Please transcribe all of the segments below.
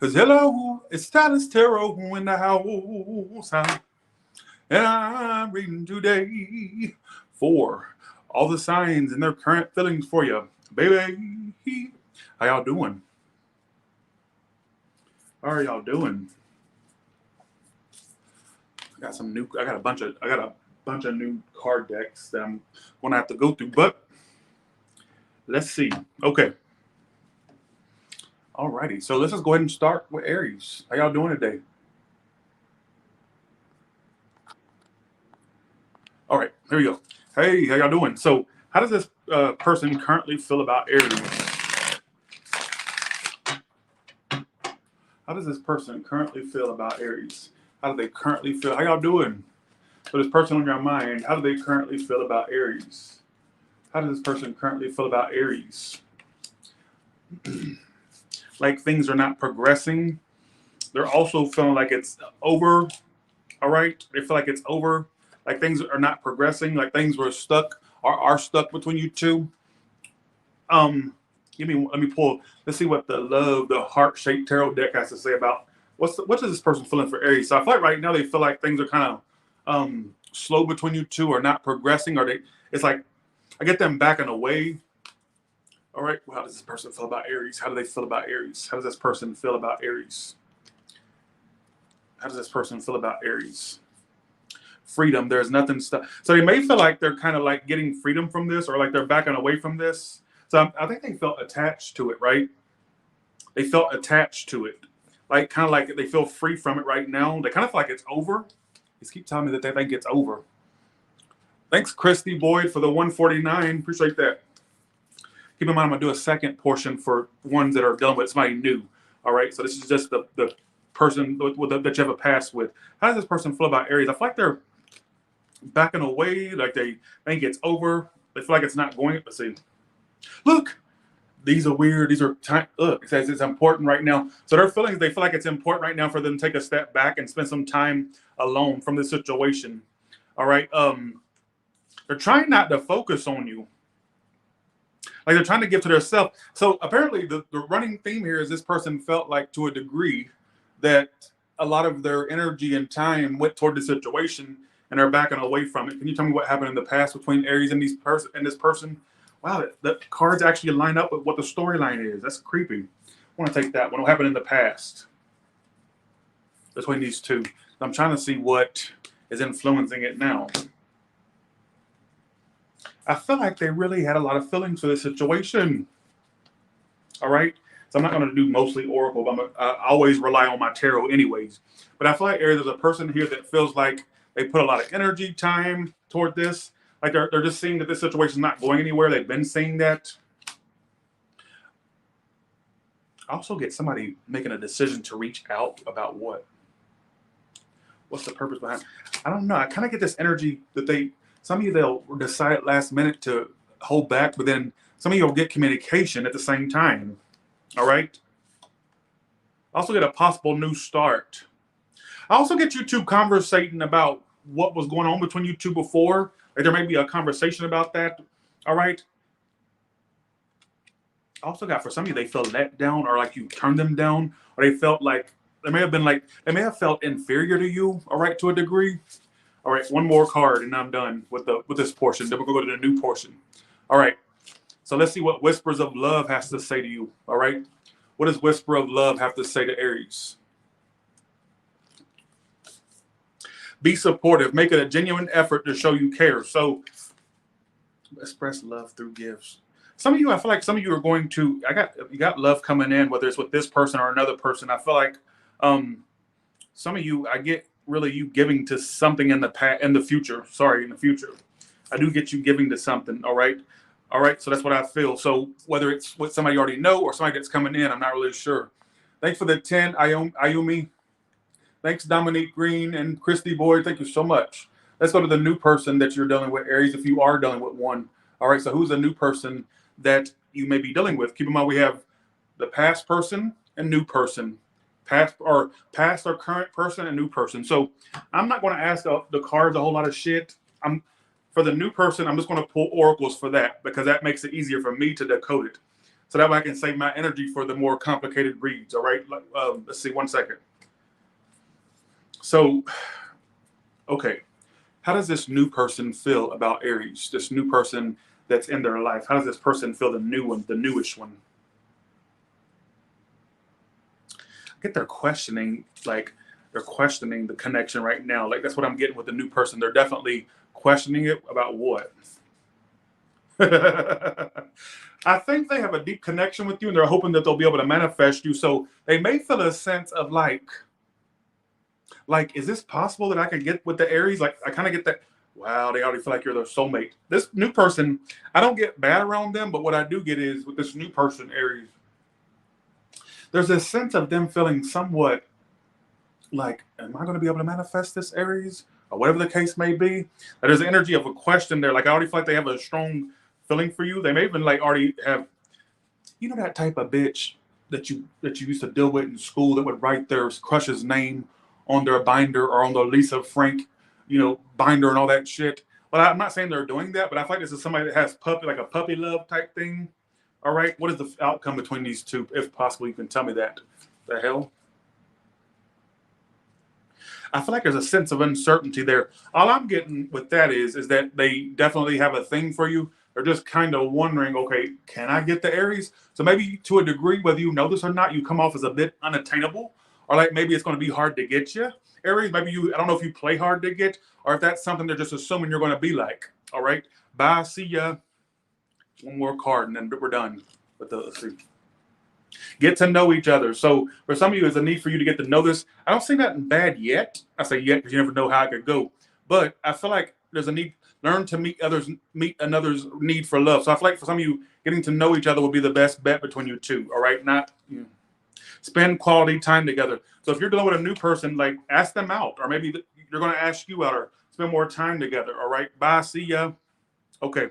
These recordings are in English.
Cause hello, it's Taurus Tarot in the house. And I'm reading today for all the signs and their current feelings for you. Baby, how y'all doing? How are y'all doing? I got a bunch of new card decks that I'm gonna have to go through, but let's see. Okay. Alrighty, so let's just go ahead and start with Aries. How y'all doing today? All right, here we go. Hey, how y'all doing? So, how does this person currently feel about Aries? How does this person currently feel about Aries? How do they currently feel? How y'all doing? So, this person on your mind, how do they currently feel about Aries? How does this person currently feel about Aries? Like things are not progressing. They're also feeling like it's over. All right, they feel like it's over. Like things are not progressing. Like things were stuck or are stuck between you two. Let me pull. Let's see what the heart-shaped tarot deck has to say about what is this person feeling for Aries. So I feel like right now they feel like things are kind of slow between you two, or not progressing, or it's like I get them backing away. All right, well, how does this person feel about Aries? How do they feel about Aries? How does this person feel about Aries? How does this person feel about Aries? Freedom. There's nothing stuff. So they may feel like they're kind of like getting freedom from this, or like they're backing away from this. So I think they felt attached to it, right? They felt attached to it, like kind of like they feel free from it right now. They kind of feel like it's over. Just keep telling me that they think it's over. Thanks, Christy Boyd, for the 149. Appreciate that. Keep in mind, I'm going to do a second portion for ones that are done with somebody new. All right. So this is just the person that you have a past with. How does this person feel about Aries? I feel like they're backing away. Like they think it's over. They feel like it's not going. Let's see. Look, these are weird. These are time. Look, it says it's important right now. So their feelings, they feel like it's important right now for them to take a step back and spend some time alone from this situation. All right. They're trying not to focus on you. Like they're trying to give to themselves. So apparently the running theme here is this person felt like, to a degree, that a lot of their energy and time went toward the situation and they're backing away from it. Can you tell me what happened in the past between Aries and this person? Wow, the cards actually line up with what the storyline is. That's creepy. I want to take that one. What happened in the past between these two? I'm trying to see what is influencing it now. I feel like they really had a lot of feelings for this situation. All right. So I'm not going to do mostly Oracle, but I always rely on my tarot anyways. But I feel like there's a person here that feels like they put a lot of energy, time toward this. Like they're just seeing that this situation is not going anywhere. They've been seeing that. I also get somebody making a decision to reach out about what? What's the purpose behind it? I don't know. I kind of get this energy that some of you, they'll decide last minute to hold back, but then some of you will get communication at the same time. All right. I also get a possible new start. I also get you two conversating about what was going on between you two before. Like there may be a conversation about that. All right. I also got, for some of you, they felt let down, or like you turned them down, or they felt like they may have felt inferior to you. All right, to a degree. All right, one more card and I'm done with this portion. Then we're going to go to the new portion. All right, so let's see what Whispers of Love has to say to you. All right, what does Whisper of Love have to say to Aries? Be supportive. Make it a genuine effort to show you care. So express love through gifts. Some of you, I feel like some of you are going to, you got love coming in, whether it's with this person or another person. I feel like some of you, I get really you giving to something in the future. Sorry, in the future. I do get you giving to something. All right. All right. So that's what I feel. So whether it's with somebody you already know or somebody that's coming in, I'm not really sure. Thanks for the 10, Ayumi. Thanks, Dominique Green and Christy Boyd. Thank you so much. Let's go to the new person that you're dealing with, Aries, if you are dealing with one. All right. So who's the new person that you may be dealing with? Keep in mind, we have the past person and new person. Past or current person and new person. So I'm not going to ask the cards a whole lot of shit. For the new person, I'm just going to pull oracles for that, because that makes it easier for me to decode it. so that way I can save my energy for the more complicated reads. All right, let's see, 1 second. So, okay, how does this new person feel about Aries? This new person that's in their life. How does this person feel? The new one, the newish one. I get they're questioning, like they're questioning the connection right now. Like that's what I'm getting with the new person. They're definitely questioning it about what. I think they have a deep connection with you, and they're hoping that they'll be able to manifest you. So they may feel a sense of like, is this possible that I can get with the Aries? Like, I kind of get that. Wow, they already feel like you're their soulmate. This new person, I don't get bad around them, but what I do get is with this new person, Aries, there's a sense of them feeling somewhat like, am I going to be able to manifest this, Aries? Or whatever the case may be. There's an energy of a question there. Like, I already feel like they have a strong feeling for you. They may even like already have, you know, that type of bitch that you used to deal with in school that would write their crush's name on their binder or on the Lisa Frank, you know, binder and all that shit. Well, I'm not saying they're doing that, but I feel like this is somebody that has like a puppy love type thing. All right, what is the outcome between these two? If possible, you can tell me that. The hell? I feel like there's a sense of uncertainty there. All I'm getting with that is that they definitely have a thing for you. They're just kind of wondering, okay, can I get the Aries? So maybe to a degree, whether you know this or not, you come off as a bit unattainable, or like maybe it's going to be hard to get you. Aries, maybe I don't know if you play hard to get, or if that's something they're just assuming you're going to be like. All right, bye, see ya. One more card, and then we're done. But let's see. Get to know each other. So for some of you, there's a need for you to get to know this. I don't see nothing bad yet. I say yet because you never know how it could go. But I feel like there's a need. Learn to meet another's need for love. So I feel like for some of you, getting to know each other will be the best bet between you two. All right, not spend quality time together. So if you're dealing with a new person, like ask them out, or maybe you're going to ask you out, or spend more time together. All right, bye, see ya. Okay.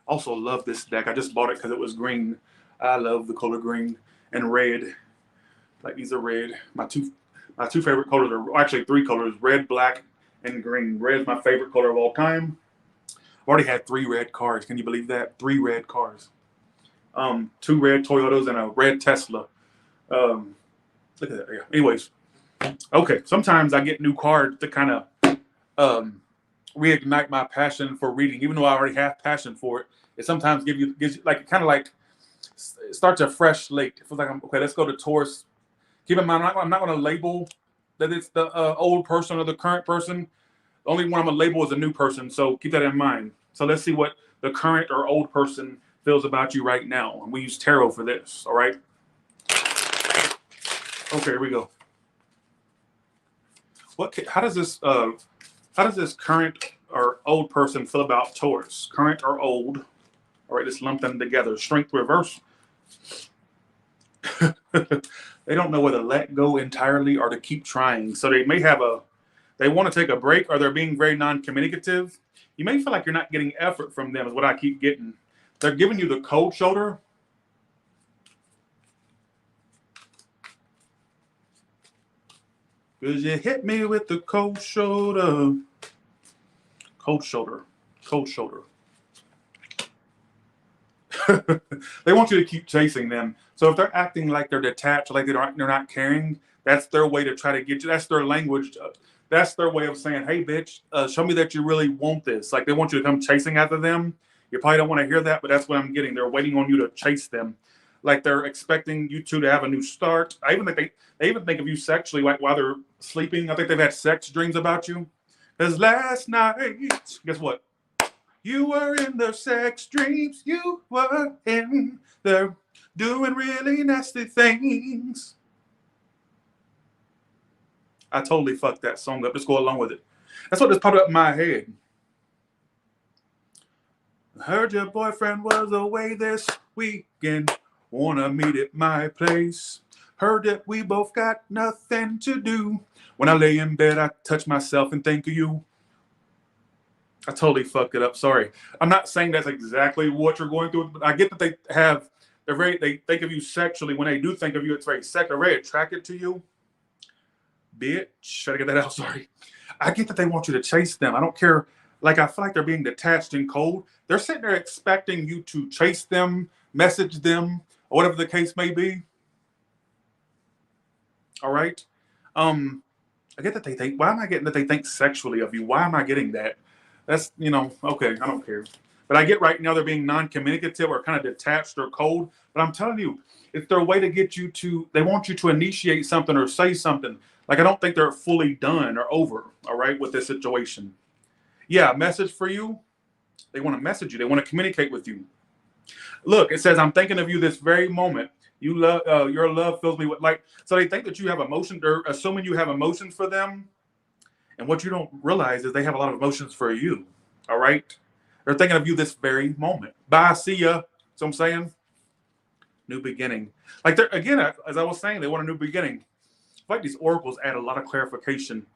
Also love this deck. I just bought it because it was green. I love the color green and red. Like these are red. My two favorite colors are actually 3 colors: red, black, and green. Red is my favorite color of all time. I've already had 3 red cars. Can you believe that? 3 red cars. 2 red Toyotas and a red Tesla. Look at that. Yeah. Anyways, okay. Sometimes I get new cards to kind of reignite my passion for reading, even though I already have passion for it. It sometimes gives you like kind of like starts a fresh slate. It feels like okay. Let's go to Taurus. Keep in mind, I'm not going to label that it's the old person or the current person. The only one I'm going to label is a new person. So keep that in mind. So let's see what the current or old person feels about you right now. And we use tarot for this. All right. Okay, here we go. How does this current or old person feel about Taurus? Current or old? All right, let's lump them together. Strength reverse. They don't know whether to let go entirely or to keep trying. So they may they want to take a break, or they're being very non-communicative. You may feel like you're not getting effort from them is what I keep getting. They're giving you the cold shoulder. Because you hit me with the cold shoulder. Cold shoulder. Cold shoulder. They want you to keep chasing them. So if they're acting like they're detached, like they're not caring, that's their way to try to get you. That's their language. That's their way of saying, hey, bitch, show me that you really want this. Like they want you to come chasing after them. You probably don't want to hear that, but that's what I'm getting. They're waiting on you to chase them. Like they're expecting you two to have a new start. I even think they even think of you sexually, like while they're sleeping. I think they've had sex dreams about you. Because last night, guess what? You were in their sex dreams. You were in there doing really nasty things. I totally fucked that song up. Just go along with it. That's what just popped up in my head. I heard your boyfriend was away this weekend. Wanna meet at my place. Heard that we both got nothing to do. When I lay in bed, I touch myself and think of you. I totally fucked it up. Sorry. I'm not saying that's exactly what you're going through, but I get that they think of you sexually. When they do think of you, it's very sexual, very attracted to you. Bitch. Try to get that out. Sorry. I get that they want you to chase them. I don't care. Like, I feel like they're being detached and cold. They're sitting there expecting you to chase them, message them, or whatever the case may be. All right. I get that they think, why am I getting that they think sexually of you? Why am I getting that? That's, okay, I don't care. But I get right now they're being non-communicative or kind of detached or cold. But I'm telling you, it's their way to get you to, they want you to initiate something or say something. Like, I don't think they're fully done or over, all right, with this situation. Yeah, a message for you. They want to message you. They want to communicate with you. Look, it says, I'm thinking of you this very moment. You love your love fills me with light. So they think that you have emotion. They're assuming you have emotions for them, and what you don't realize is they have a lot of emotions for you. All right, they're thinking of you this very moment. Bye, see ya. So I'm saying, new beginning. Like they're again, as I was saying, they want a new beginning. Like these oracles add a lot of clarification.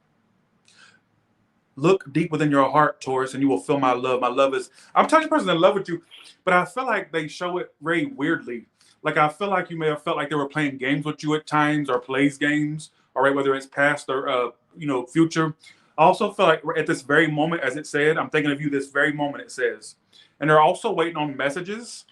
Look deep within your heart, Taurus, and you will feel my love. My love is, I'm telling you, person in love with you, but I feel like they show it very weirdly. Like, I feel like you may have felt like they were playing games with you at times, or plays games, all right, whether it's past or, future. I also feel like at this very moment, as it said, I'm thinking of you this very moment, it says. And they're also waiting on messages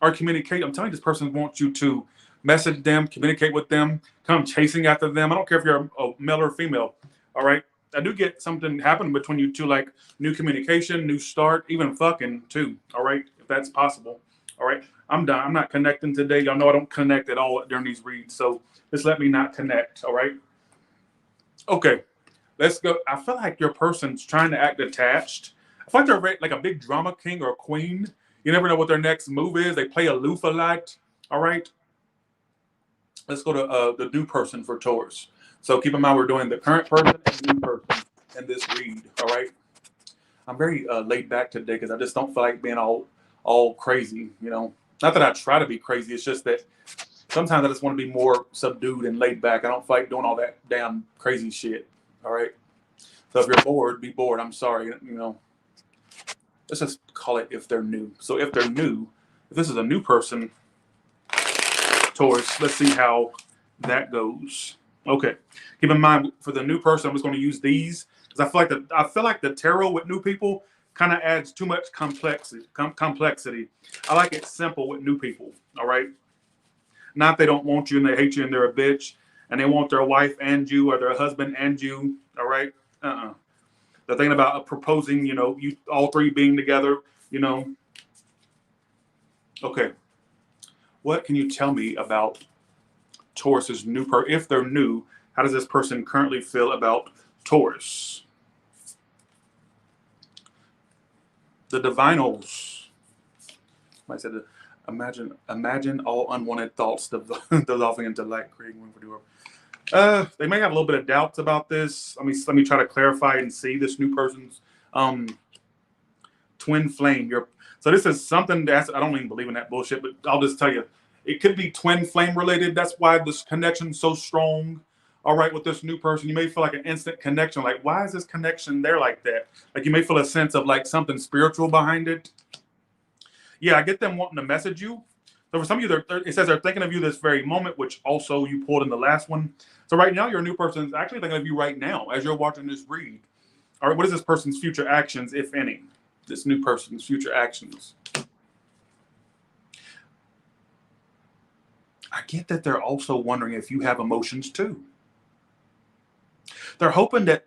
or communicate. I'm telling you, this person wants you to message them, communicate with them, come chasing after them. I don't care if you're a male or female, all right? I do get something happening between you two, like new communication, new start, even fucking too, all right? If that's possible, all right? I'm done. I'm not connecting today. Y'all know I don't connect at all during these reads, so just let me not connect, all right? Okay, let's go. I feel like your person's trying to act attached. I feel like they're like a big drama king or queen. You never know what their next move is. They play aloof a lot, all right? Let's go to the new person for Taurus. So keep in mind we're doing the current person and new person in this read, all right? I'm very laid back today because I just don't feel like being all crazy, Not that I try to be crazy. It's just that sometimes I just want to be more subdued and laid back. I don't feel like doing all that damn crazy shit, all right? So if you're bored, be bored. I'm sorry, Let's just call it if they're new. So if they're new, if this is a new person, Taurus, let's see how that goes. Okay. Keep in mind for the new person, I'm just going to use these because I feel like the tarot with new people kind of adds too much complexity. I like it simple with new people. All right. Not they don't want you and they hate you and they're a bitch and they want their wife and you or their husband and you. All right. They're thinking about proposing, you all three being together, Okay. What can you tell me about Taurus's new if they're new, how does this person currently feel about Taurus? The divinals. I said, imagine all unwanted thoughts dissolving into light, creating room for doer. They may have a little bit of doubts about this. Let me try to clarify and see this new person's twin flame. So this is something I don't even believe in that bullshit, but I'll just tell you, it could be twin flame related. That's why this connection's so strong. All right, with this new person, you may feel like an instant connection. Like, why is this connection there like that? Like, you may feel a sense of like something spiritual behind it. Yeah, I get them wanting to message you. So for some of you, it says they're thinking of you this very moment, which also you pulled in the last one. So right now, your new person is actually thinking of you right now as you're watching this read. All right, what is this person's future actions, if any? This new person's future actions. I get that they're also wondering if you have emotions too. They're hoping that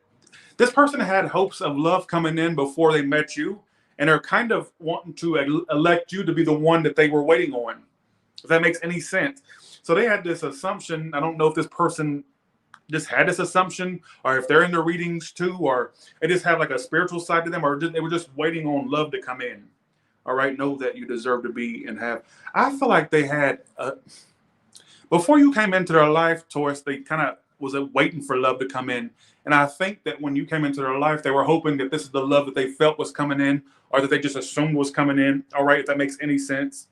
this person had hopes of love coming in before they met you, and they're kind of wanting to elect you to be the one that they were waiting on, if that makes any sense. So they had this assumption. I don't know if this person just had this assumption, or if they're in the readings too, or they just have like a spiritual side to them, or they were just waiting on love to come in. All right, know that you deserve to be and have. I feel like they had, before you came into their life, Taurus, they kind of was waiting for love to come in. And I think that when you came into their life, they were hoping that this is the love that they felt was coming in, or that they just assumed was coming in. All right, if that makes any sense.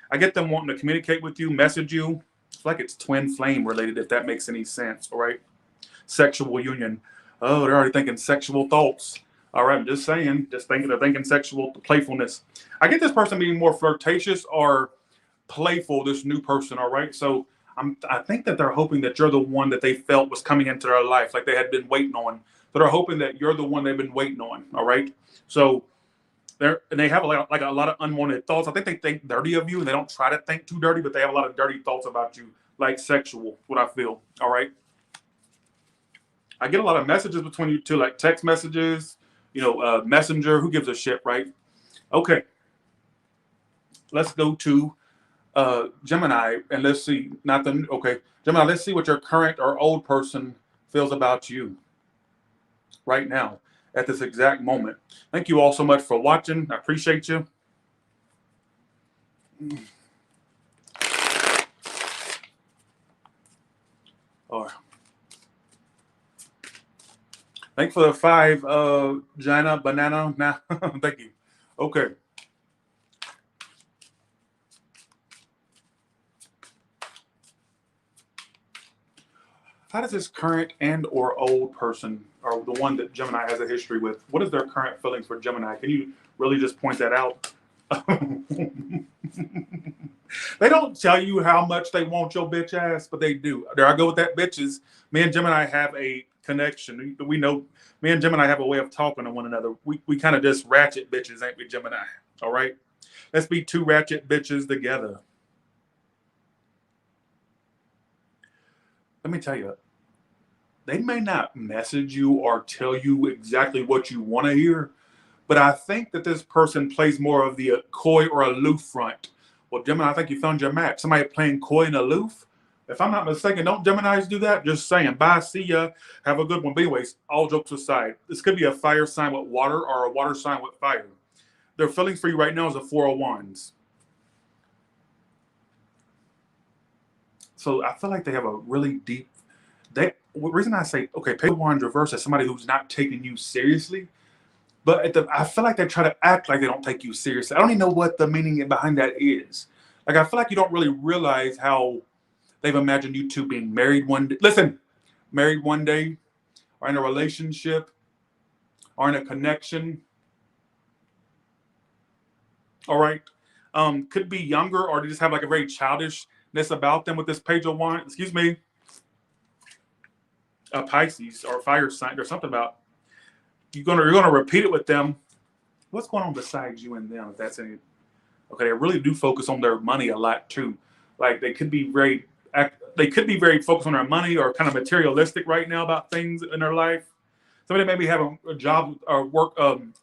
I get them wanting to communicate with you, message you. It's like it's twin flame related, if that makes any sense. All right. Sexual union. Oh, they're already thinking sexual thoughts. All right, I'm just saying, they're thinking sexual playfulness. I get this person being more flirtatious or playful, this new person. All right. So I think that they're hoping that you're the one that they felt was coming into their life, like they had been waiting on. So they're hoping that you're the one they've been waiting on. All right. So They have like a lot of unwanted thoughts. I think they think dirty of you, and they don't try to think too dirty, but they have a lot of dirty thoughts about you, like sexual. What I feel. All right. I get a lot of messages between you two, like text messages, messenger. Who gives a shit, right? Okay. Let's go to Gemini, and let's see. Nothing. Okay, Gemini. Let's see what your current or old person feels about you right now at this exact moment. Thank you all so much for watching. I appreciate you. Oh. Thanks for the 5, Gina Banana. Nah, thank you. Okay. How does this current and or old person, or the one that Gemini has a history with, what is their current feelings for Gemini? Can you really just point that out? They don't tell you how much they want your bitch ass, but they do. There I go with that, bitches. Me and Gemini have a connection. We know me and Gemini have a way of talking to one another. We kind of just ratchet bitches, ain't we, Gemini? All right? Let's be 2 ratchet bitches together. Let me tell you, they may not message you or tell you exactly what you want to hear, but I think that this person plays more of the coy or aloof front. Well, Gemini, I think you found your match. Somebody playing coy and aloof. If I'm not mistaken, don't Geminis do that? Just saying. Bye, see ya. Have a good one. But anyways, all jokes aside, this could be a fire sign with water or a water sign with fire. Their feelings for you right now is a 4 of Wands. So I feel like they have a really deep. The reason I say, okay, pay Wands reverse as somebody who's not taking you seriously. But I feel like they try to act like they don't take you seriously. I don't even know what the meaning behind that is. Like, I feel like you don't really realize how they've imagined you two being married one day. Listen, married one day, or in a relationship, or in a connection. All right. Could be younger, or they just have like a very childishness about them with this Page of Wands. Excuse me. Pisces or fire sign. There's something about you're gonna repeat it with them. What's going on besides you and them? If that's any, okay, they really do focus on their money a lot too. Like they could be very focused on their money or kind of materialistic right now about things in their life. Somebody maybe have a job or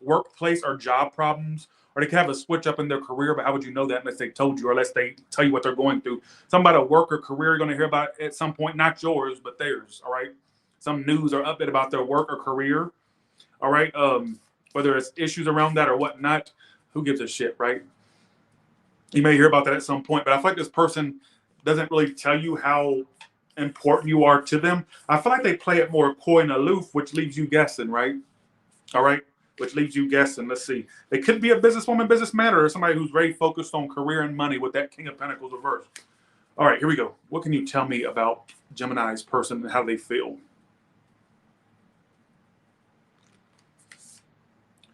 workplace or job problems, or they could have a switch up in their career. But how would you know that unless they told you, or unless they tell you what they're going through? Something about a work or career you're going to hear about at some point, not yours, but theirs. All right, some news or update about their work or career. All right, whether it's issues around that or whatnot, who gives a shit, right? You may hear about that at some point, but I feel like this person doesn't really tell you how important you are to them. I feel like they play it more coy and aloof, which leaves you guessing, right? All right, which leaves you guessing. Let's see. They could be a businesswoman, businessman, or somebody who's very focused on career and money with that King of Pentacles reverse. All right, here we go. What can you tell me about Gemini's person and how they feel?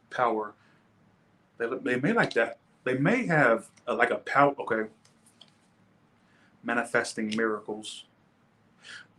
Power. They may like that. They may have like a power. Okay. Manifesting miracles.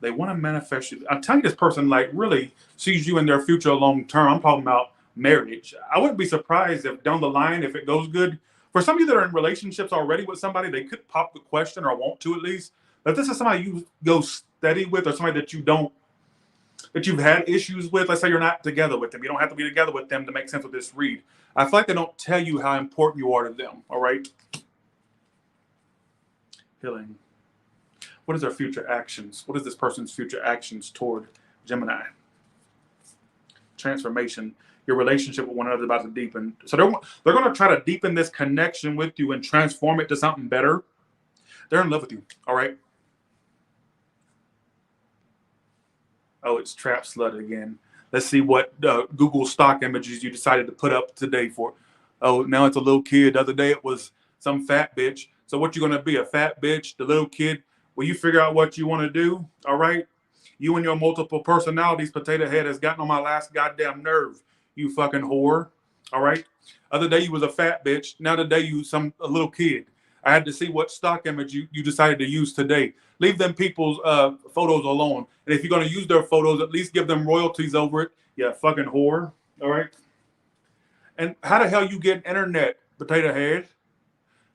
They want to manifest you. I'm telling you, this person like really sees you in their future long term. I'm talking about marriage. I wouldn't be surprised if down the line, if it goes good, for some of you that are in relationships already with somebody, they could pop the question or want to at least. But if this is somebody you go steady with, or somebody that you've had issues with, let's say you're not together with them. You don't have to be together with them to make sense of this read. I feel like they don't tell you how important you are to them. All right. Healing. What is their future actions? What is this person's future actions toward Gemini? Transformation. Your relationship with one another is about to deepen. So they're going to try to deepen this connection with you and transform it to something better. They're in love with you. All right. Oh, it's Trap Slut again. Let's see what Google stock images you decided to put up today for. Oh, now it's a little kid. The other day it was some fat bitch. So what you going to be, a fat bitch, the little kid? Will you figure out what you want to do? All right. You and your multiple personalities, potato head, has gotten on my last goddamn nerve. You fucking whore. All right. Other day you was a fat bitch. Now today you a little kid. I had to see what stock image you decided to use today. Leave them people's photos alone. And if you're going to use their photos, at least give them royalties over it. Yeah, fucking whore. All right. And how the hell you get internet, potato head?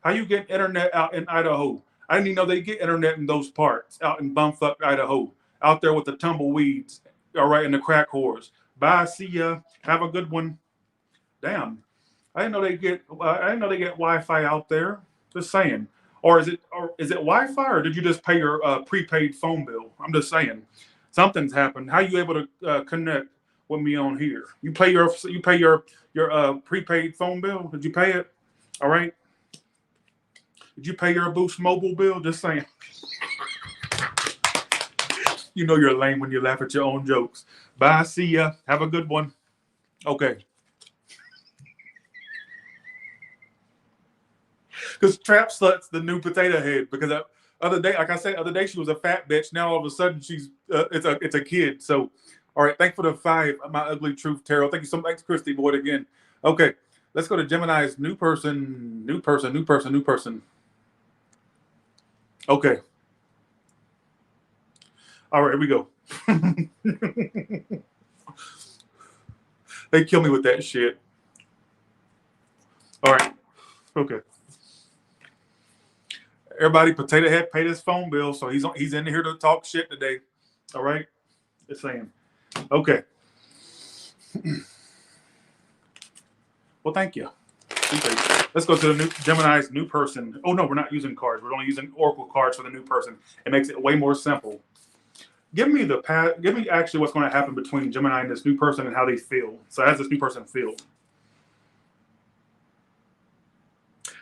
How you get internet out in Idaho? I didn't even know they get internet in those parts, out in bumfuck Idaho, out there with the tumbleweeds, all right, and the crack whores. Bye, see ya. Have a good one. Damn, I didn't know they get. I didn't know they get Wi-Fi out there. Just saying. Or is it Wi-Fi, or did you just pay your prepaid phone bill? I'm just saying, something's happened. How you able to connect with me on here? You pay your prepaid phone bill? Did you pay it? All right. Did you pay your Boost Mobile bill? Just saying. You know you're lame when you laugh at your own jokes. Bye. See ya. Have a good one. Okay. Because Trap Slut's the new potato head. Because other day, like I said, other day she was a fat bitch. Now all of a sudden she's it's a kid. So, all right. Thanks for the 5, my ugly truth tarot. Thank you so much. Thanks, Christy Boyd again. Okay, let's go to Gemini's new person. Okay. All right, here we go. They kill me with that shit. All right. Okay. Everybody, potato head paid his phone bill, so he's in here to talk shit today. All right. Just saying. Okay. Well, thank you. Okay. Let's go to the new Gemini's new person. Oh no, we're not using cards. We're only using oracle cards for the new person. It makes it way more simple. Give me actually what's going to happen between Gemini and this new person and how they feel. So how does this new person feel?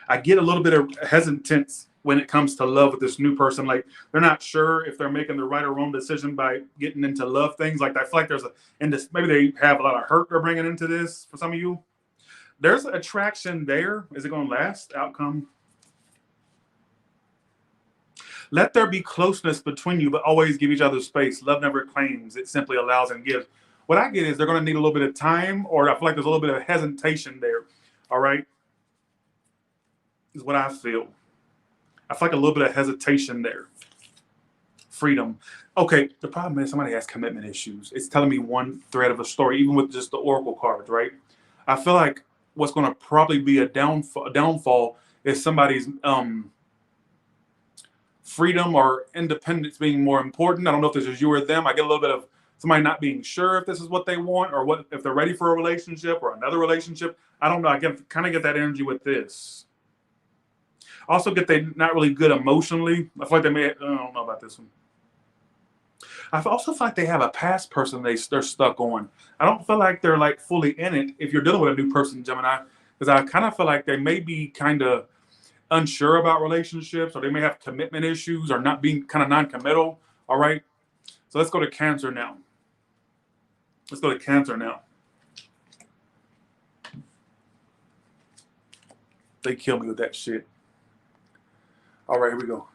I get a little bit of hesitance when it comes to love with this new person. Like they're not sure if they're making the right or wrong decision by getting into love things. Like I feel like maybe they have a lot of hurt they're bringing into this for some of you. There's attraction there. Is it going to last? Outcome. Let there be closeness between you, but always give each other space. Love never claims. It simply allows and gives. What I get is they're going to need a little bit of time, or I feel like there's a little bit of hesitation there. All right? Is what I feel. I feel like a little bit of hesitation there. Freedom. Okay, the problem is somebody has commitment issues. It's telling me one thread of a story, even with just the oracle cards, right? I feel like what's going to probably be a downfall is somebody's freedom or independence being more important. I don't know if this is you or them. I get a little bit of somebody not being sure if this is what they want or what if they're ready for a relationship or another relationship. I don't know. I kind of get that energy with this. Also get they not really good emotionally. I feel like I don't know about this one. I also feel like they have a past person they're stuck on. I don't feel like they're like fully in it if you're dealing with a new person, Gemini, because I kind of feel like they may be kind of unsure about relationships, or they may have commitment issues, or not being kind of non-committal. All right. So let's go to Cancer now. They kill me with that shit. All right, here we go.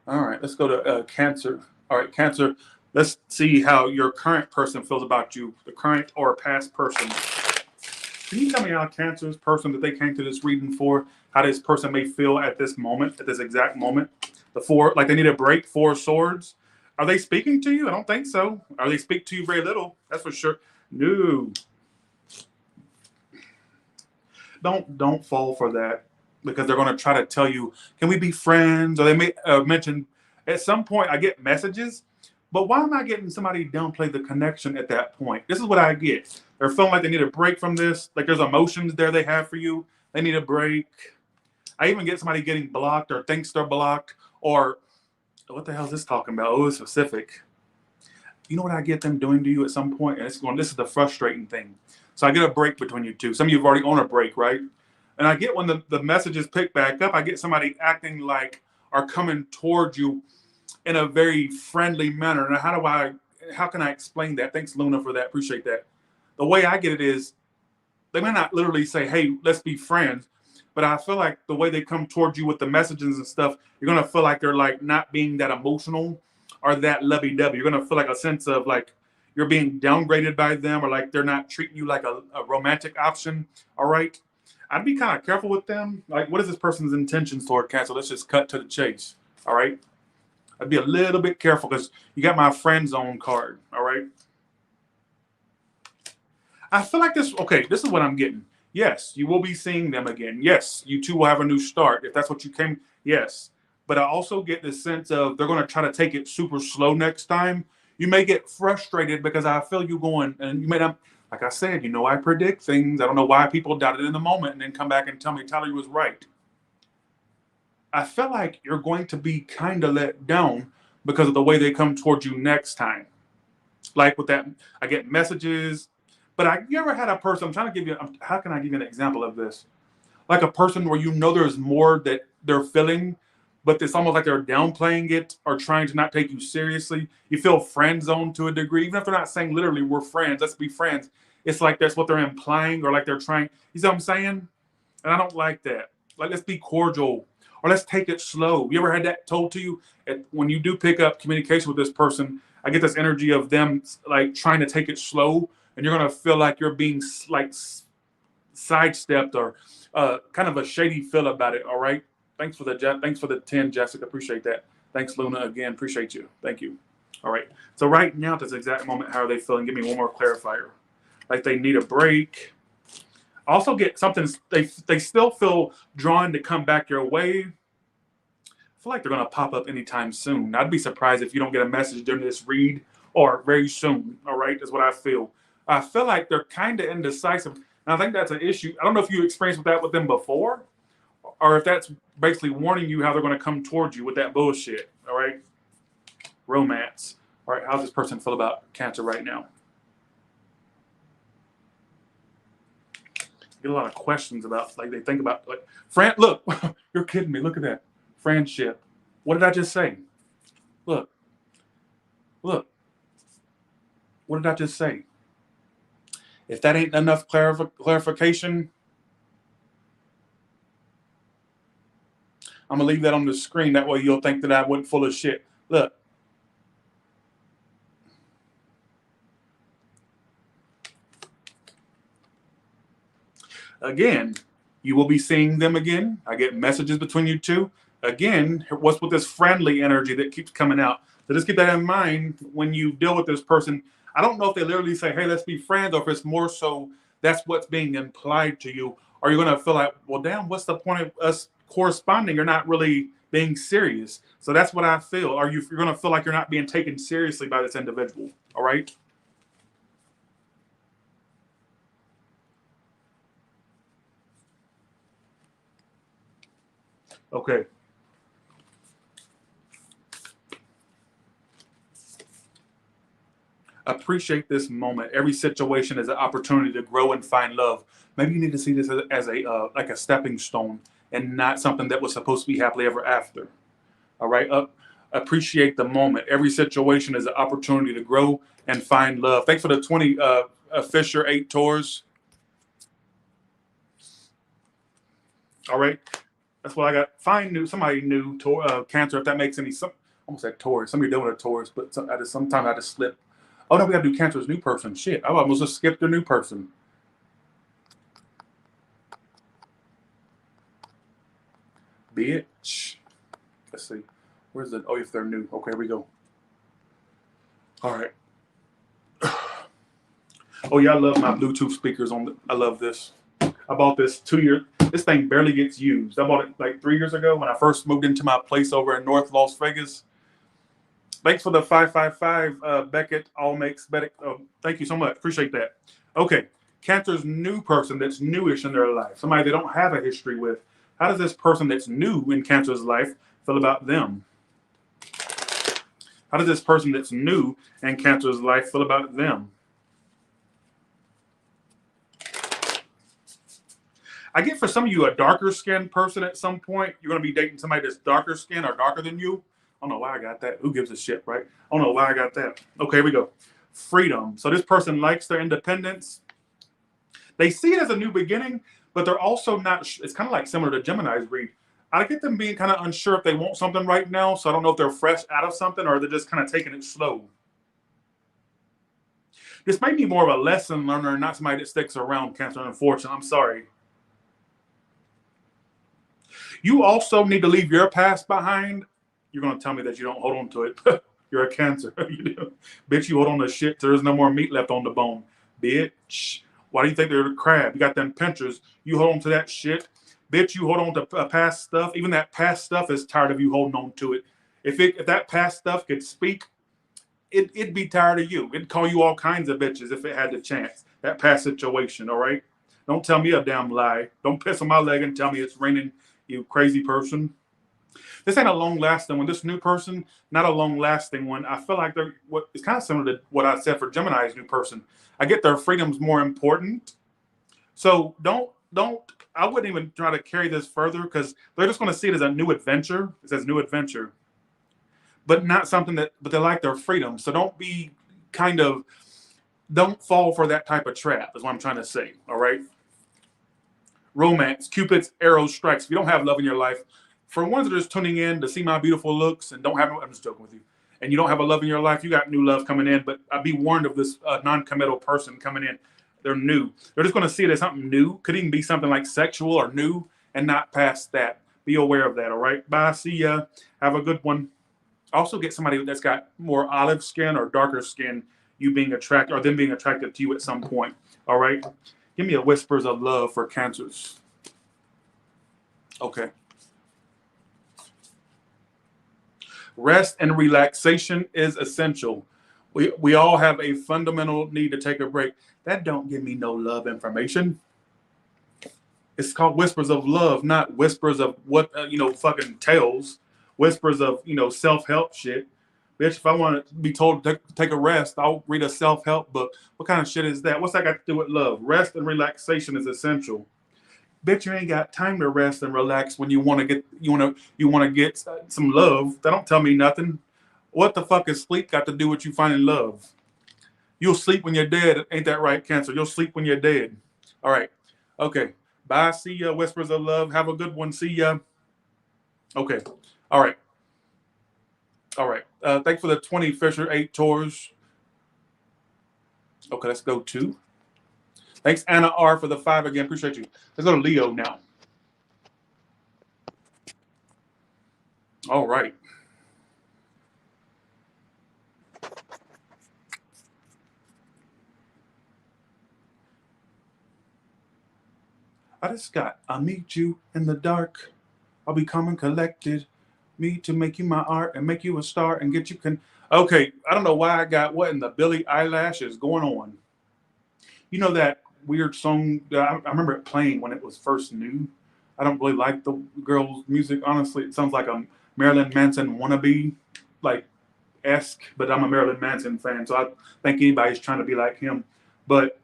All right, let's go to Cancer. All right, Cancer. Let's see how your current person feels about you, the current or past person. Can you tell me how Cancer's person that they came to this reading for, how this person may feel at this moment, at this exact moment? The 4, like they need a break, 4 of Swords. Are they speaking to you? I don't think so. Or they speak to you very little. That's for sure. No. Don't fall for that, because they're going to try to tell you, can we be friends? Or they may mention, at some point I get messages, but why am I getting somebody downplay the connection at that point? This is what I get. They're feeling like they need a break from this. Like there's emotions there they have for you. They need a break. I even get somebody getting blocked or thinks they're blocked, or what the hell is this talking about? Oh, it's specific. You know what I get them doing to you at some point? And this is the frustrating thing. So I get a break between you two. Some of you have already on a break, right? And I get when the messages pick back up, I get somebody acting like are coming towards you in a very friendly manner. And how can I explain that? Thanks, Luna, for that. Appreciate that. The way I get it is they may not literally say, hey, let's be friends. But I feel like the way they come towards you with the messages and stuff, you're going to feel like they're like not being that emotional or that lovey-dovey. You're going to feel like a sense of like you're being downgraded by them, or like they're not treating you like a romantic option. All right. I'd be kind of careful with them. Like, what is this person's intentions toward Cancer? Let's just cut to the chase. All right. I'd be a little bit careful because you got my friend zone card. All right. I feel like this. Okay, this is what I'm getting. Yes, you will be seeing them again. Yes, you two will have a new start if that's what you came. Yes, but I also get this sense of they're going to try to take it super slow next time. You may get frustrated because I feel you going, and you may not. Like I said, I predict things. I don't know why people doubt it in the moment and then come back and tell me Tyler was right. I feel like you're going to be kind of let down because of the way they come towards you next time. Like with that, I get messages. But you ever had a person? I'm trying to give you. How can I give you an example of this? Like a person where there's more that they're feeling, but it's almost like they're downplaying it or trying to not take you seriously. You feel friend zoned to a degree, even if they're not saying literally we're friends. Let's be friends. It's like that's what they're implying, or like they're trying. You see what I'm saying? And I don't like that. Like, let's be cordial, or let's take it slow. You ever had that told to you? When you do pick up communication with this person, I get this energy of them like trying to take it slow, and you're gonna feel like you're being like sidestepped or kind of a shady feel about it. All right. Thanks for the 10, Jessica. Appreciate that. Thanks, Luna. Again, appreciate you. Thank you. All right. So right now, at this exact moment, how are they feeling? Give me one more clarifier. Like they need a break. Also get something. They still feel drawn to come back your way. I feel like they're gonna pop up anytime soon. I'd be surprised if you don't get a message during this read or very soon. All right, is what I feel. I feel like they're kind of indecisive. And I think that's an issue. I don't know if you experienced that with them before, or if that's basically warning you how they're going to come towards you with that bullshit. All right, romance. All right, how's this person feel about Cancer right now? Get a lot of questions about, like, they think about, like, look, you're kidding me. Look at that. Friendship. What did I just say? Look. What did I just say? If that ain't enough clarification, I'm going to leave that on the screen. That way you'll think that I wasn't full of shit. Look. Again, you will be seeing them again. I get messages between you two. Again, what's with this friendly energy that keeps coming out? So just keep that in mind when you deal with this person. I don't know if they literally say, hey, let's be friends, or if it's more so that's what's being implied to you. Or you're going to feel like, well, damn, what's the point of us corresponding? You're not really being serious. So that's what I feel. Or you're going to feel like you're not being taken seriously by this individual. All right? Okay. Appreciate this moment. Every situation is an opportunity to grow and find love. Maybe you need to see this as a like a stepping stone and not something that was supposed to be happily ever after. All right. Appreciate the moment. Every situation is an opportunity to grow and find love. Thanks for the 20 Fisher 8 tours. All right. That's what I got. Find somebody new Cancer, if that makes any sense. Almost said Taurus. Some of you dealing with a Taurus, but sometimes I just slip. Oh no, we gotta do Cancer's new person. Shit, I almost just skipped their new person. Bitch. Let's see. Where's the? Oh, if they're new. Okay, here we go. All right. Oh yeah, I love my Bluetooth speakers I love this. I bought this 2 years. This thing barely gets used. I bought it like 3 years ago when I first moved into my place over in North Las Vegas. Thanks for the 555, Beckett. All makes better. Thank you so much. Appreciate that. Okay. Cancer's new person that's newish in their life. Somebody they don't have a history with. How does this person that's new in Cancer's life feel about them? How does this person that's new in Cancer's life feel about them? I get for some of you a darker skinned person at some point. You're going to be dating somebody that's darker skin or darker than you. I don't know why I got that. Who gives a shit, right? I don't know why I got that. Okay, here we go. Freedom. So this person likes their independence. They see it as a new beginning, but they're also not. It's kind of like similar to Gemini's read. I get them being kind of unsure if they want something right now. So I don't know if they're fresh out of something or they're just kind of taking it slow. This may be more of a lesson learner, not somebody that sticks around, Cancer. Unfortunately, I'm sorry. You also need to leave your past behind. You're going to tell me that you don't hold on to it. You're a Cancer. You do. Bitch, you hold on to shit. There's no more meat left on the bone. Bitch. Why do you think they're the crab? You got them pinchers. You hold on to that shit. Bitch, you hold on to past stuff. Even that past stuff is tired of you holding on to it. If that past stuff could speak, it'd be tired of you. It'd call you all kinds of bitches if it had the chance. That past situation, all right? Don't tell me a damn lie. Don't piss on my leg and tell me it's raining, you crazy person. This ain't a long-lasting one. This new person, not a long-lasting one. I feel like it's kind of similar to what I said for Gemini's new person. I get their freedom's more important. So don't. I wouldn't even try to carry this further because they're just going to see it as a new adventure. It says new adventure, but not something that. But they like their freedom. So don't fall for that type of trap. Is what I'm trying to say. All right. Romance, Cupid's arrow strikes. If you don't have love in your life, for ones that are just tuning in to see my beautiful looks and don't have, I'm just joking with you, and you don't have a love in your life, you got new love coming in. But I'd be warned of this non-committal person coming in. They're new. They're just going to see it as something new. Could even be something like sexual or new and not past that. Be aware of that, all right? Bye. See ya. Have a good one. Also get somebody that's got more olive skin or darker skin, you being attracted or them being attracted to you at some point, all right? Give me a whispers of love for Cancers. Okay. Rest and relaxation is essential. We all have a fundamental need to take a break. That don't give me no love information. It's called whispers of love, not whispers of what, fucking tales. Whispers of, self-help shit. Bitch, if I want to be told to take a rest, I'll read a self-help book. What kind of shit is that? What's that got to do with love? Rest and relaxation is essential. Bitch, you ain't got time to rest and relax when you want to get some love. That don't tell me nothing. What the fuck is sleep got to do with you finding love? You'll sleep when you're dead. Ain't that right, Cancer? You'll sleep when you're dead. All right. Okay. Bye. See ya. Whispers of love. Have a good one. See ya. Okay. All right. All right. Thanks for the 20 Fisher 8 tours. Okay, let's go 2. Thanks, Anna R, for the 5 again. Appreciate you. Let's go to Leo now. All right. I just got, I'll meet you in the dark. I'll be calm and collected. Me to make you my art and make you a star and get you Okay, I don't know why I got what in the Billie Eyelash is going on. You know that weird song that I remember it playing when it was first new. I don't really like the girl's music, honestly. It sounds like a Marilyn Manson wannabe, like esque, but I'm a Marilyn Manson fan, so I think anybody's trying to be like him. But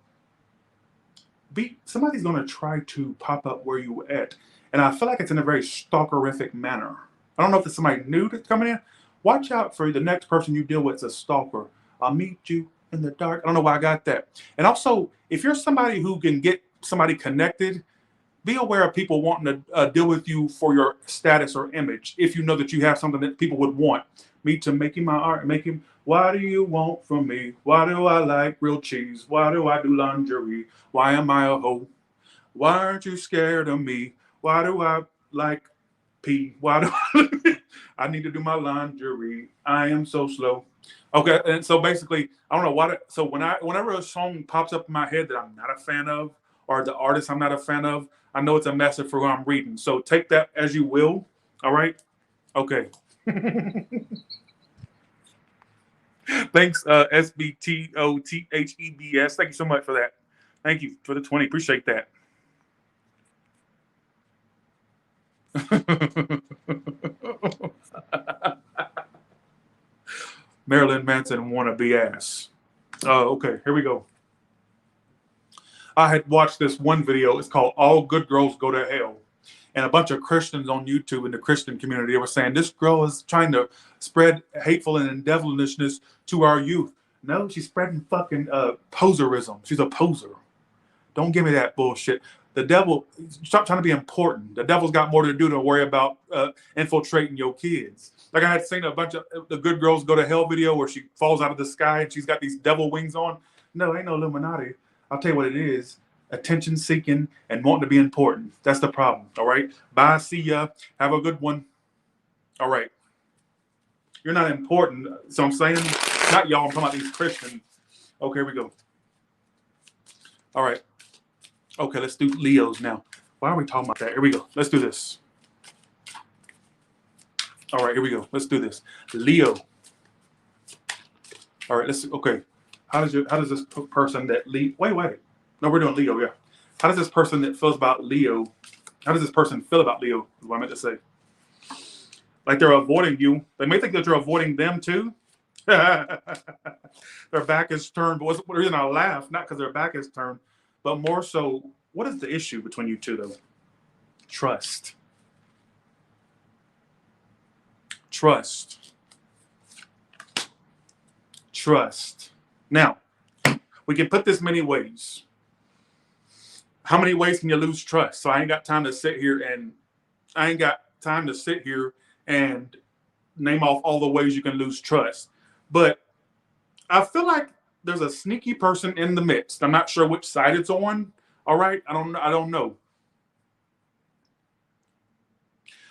somebody's gonna try to pop up where you at. And I feel like it's in a very stalkerific manner. I don't know if it's somebody new that's coming in. Watch out for the next person you deal with is a stalker. I'll meet you in the dark. I don't know why I got that. And also, if you're somebody who can get somebody connected, be aware of people wanting to deal with you for your status or image. If you know that you have something that people would want. Me to make you my art and make him. What do you want from me? Why do I like real cheese? Why do I do lingerie? Why am I a hoe? Why aren't you scared of me? Why do I like pee? Why do I need to do my lingerie? I am so slow. Okay, and so basically, I don't know why. So whenever a song pops up in my head that I'm not a fan of, or the artist I'm not a fan of, I know it's a message for who I'm reading. So take that as you will. All right. Okay. Thanks, SBTOTHEBS. Thank you so much for that. Thank you for the 20. Appreciate that. Marilyn Manson wannabe ass. Okay, here we go. I had watched this one video. It's called All Good Girls Go to Hell. And a bunch of Christians on YouTube in the Christian community were saying this girl is trying to spread hateful and devilishness to our youth. No, she's spreading fucking poserism. She's a poser. Don't give me that bullshit. The devil, stop trying to be important. The devil's got more to do than worry about infiltrating your kids. Like I had seen a bunch of the Good Girls Go to Hell video where she falls out of the sky and she's got these devil wings on. No, ain't no Illuminati. I'll tell you what it is. Attention seeking and wanting to be important. That's the problem. All right. Bye. See ya. Have a good one. All right. You're not important. So I'm saying, not y'all. I'm talking about these Christians. Okay, here we go. All right. Okay, let's do Leos now. Why are we talking about that? Here we go. Let's do this. All right, here we go. Let's do this. Leo. All right, okay. How does this person that wait. No, we're doing Leo, yeah. How does this person that feels about Leo, how does this person feel about Leo, is what I meant to say. Like they're avoiding you. They may think that you're avoiding them too. Their back is turned. But the reason I laugh, not because their back is turned, but more so, what is the issue between you two though? Trust. Trust. Trust. Now, we can put this many ways. How many ways can you lose trust? So I ain't got time to sit here and name off all the ways you can lose trust. But I feel like there's a sneaky person in the midst. I'm not sure which side it's on. All right. I don't know.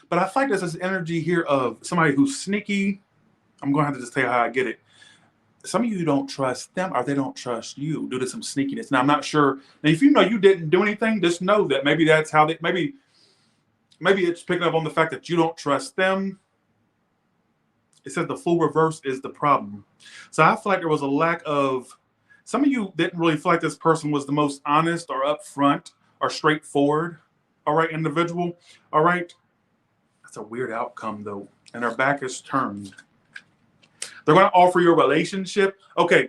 But I feel like there's this energy here of somebody who's sneaky. I'm going to have to just tell you how I get it. Some of you don't trust them or they don't trust you due to some sneakiness. Now, I'm not sure. Now, if you know you didn't do anything, just know that maybe that's how maybe it's picking up on the fact that you don't trust them. It says the full reverse is the problem. So I feel like there was a lack of, some of you didn't really feel like this person was the most honest or upfront or straightforward. All right, individual. All right. That's a weird outcome though. And their back is turned. They're going to offer you a relationship. Okay,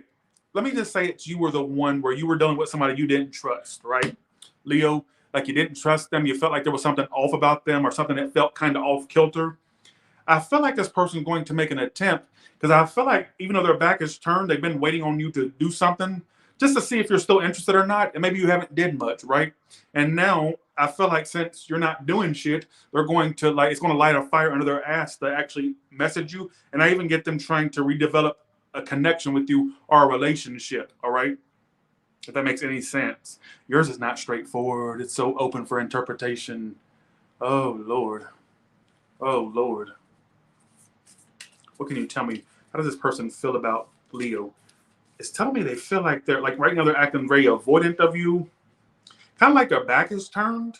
let me just say it's you were the one where you were dealing with somebody you didn't trust, right? Leo, like you didn't trust them. You felt like there was something off about them or something that felt kind of off kilter. I feel like this person is going to make an attempt because I feel like even though their back is turned, they've been waiting on you to do something just to see if you're still interested or not. And maybe you haven't did much, right? And now I feel like since you're not doing shit, they're going to it's going to light a fire under their ass to actually message you. And I even get them trying to redevelop a connection with you or a relationship. All right. If that makes any sense. Yours is not straightforward. It's so open for interpretation. Oh, Lord. Oh, Lord. What can you tell me? How does this person feel about Leo? It's telling me they feel like they're like right now they're acting very avoidant of you. Kind of like their back is turned.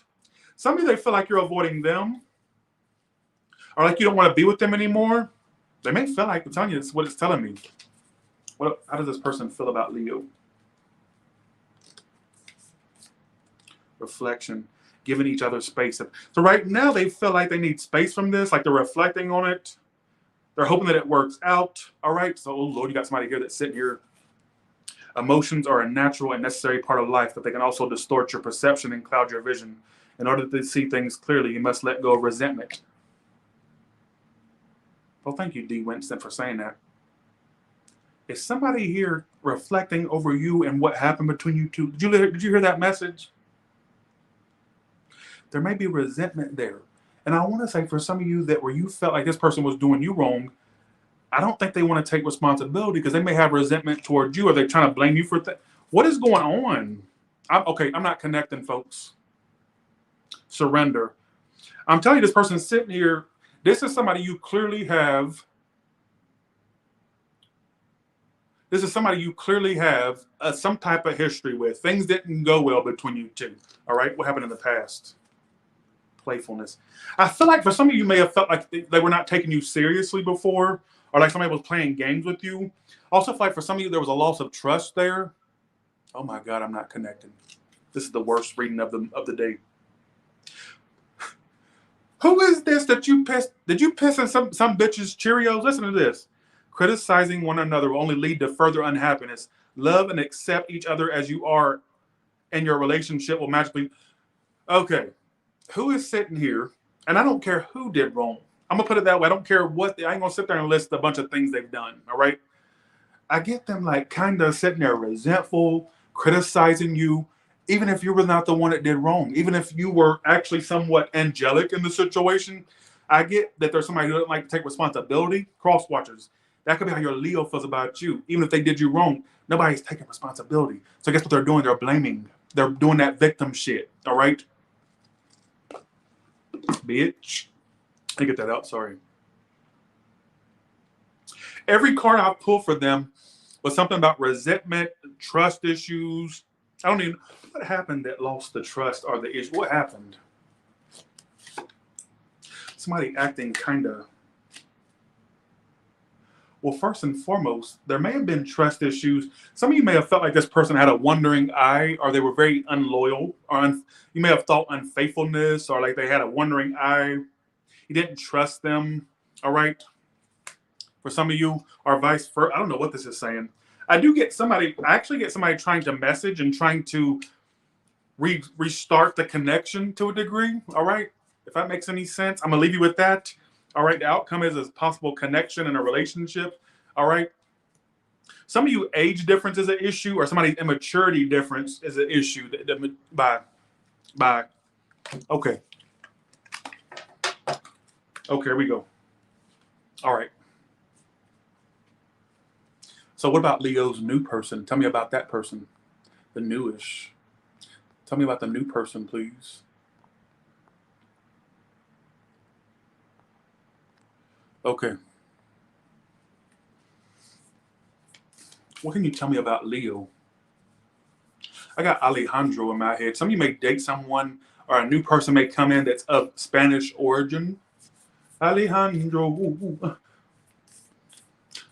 Some of you, they feel like you're avoiding them. Or like you don't want to be with them anymore. They may feel like, I'm telling you, this is what it's telling me. How does this person feel about Leo? Reflection. Giving each other space. So right now they feel like they need space from this. Like they're reflecting on it. They're hoping that it works out. All right. So, oh Lord, you got somebody here that's sitting here. Emotions are a natural and necessary part of life, but they can also distort your perception and cloud your vision. In order to see things clearly, you must let go of resentment. Well, thank you, D. Winston, for saying that. Is somebody here reflecting over you and what happened between you two? Did you hear that message? There may be resentment there. And I want to say for some of you that where you felt like this person was doing you wrong, I don't think they want to take responsibility because they may have resentment towards you or they're trying to blame you for things. What is going on? I'm not connecting, folks. Surrender. I'm telling you, this person sitting here, this is somebody you clearly have. This is somebody you clearly have some type of history with. Things didn't go well between you two. All right? What happened in the past? Playfulness. I feel like for some of you may have felt like they were not taking you seriously before. Or like somebody was playing games with you. Also, like for some of you, there was a loss of trust there. Oh my God, I'm not connecting. This is the worst reading of the day. Who is this that you pissed? Did you piss in some bitch's Cheerios? Listen to this. Criticizing one another will only lead to further unhappiness. Love and accept each other as you are, and your relationship will magically. Okay, who is sitting here? And I don't care who did wrong. I'm going to put it that way. I don't care what, I ain't going to sit there and list a bunch of things they've done. All right. I get them like kind of sitting there resentful, criticizing you, even if you were not the one that did wrong, even if you were actually somewhat angelic in the situation. I get that there's somebody who doesn't like to take responsibility. Cross watchers. That could be how your Leo feels about you. Even if they did you wrong, nobody's taking responsibility. So guess what they're doing? They're blaming. They're doing that victim shit. All right. Bitch. I get that out. Sorry. Every card I pulled for them was something about resentment, trust issues, I don't even, what happened that lost the trust or the issue? What happened? Somebody acting kind of, well, first and foremost, there may have been trust issues. Some of you may have felt like this person had a wandering eye, or they were very unloyal, or you may have thought unfaithfulness, or like they had a wandering eye. You didn't trust them, all right? For some of you, or vice versa. I don't know what this is saying. I actually get somebody trying to message and trying to restart the connection to a degree, all right? If that makes any sense, I'm gonna leave you with that. All right, the outcome is a possible connection in a relationship. All right. Some of you, age difference is an issue, or somebody's immaturity difference is an issue. By okay. Okay, here we go. All right. So what about Leo's new person? Tell me about that person. The newish. Tell me about the new person, please. Okay. What can you tell me about Leo? I got Alejandro in my head. Some of you may date someone, or a new person may come in that's of Spanish origin. Alejandro.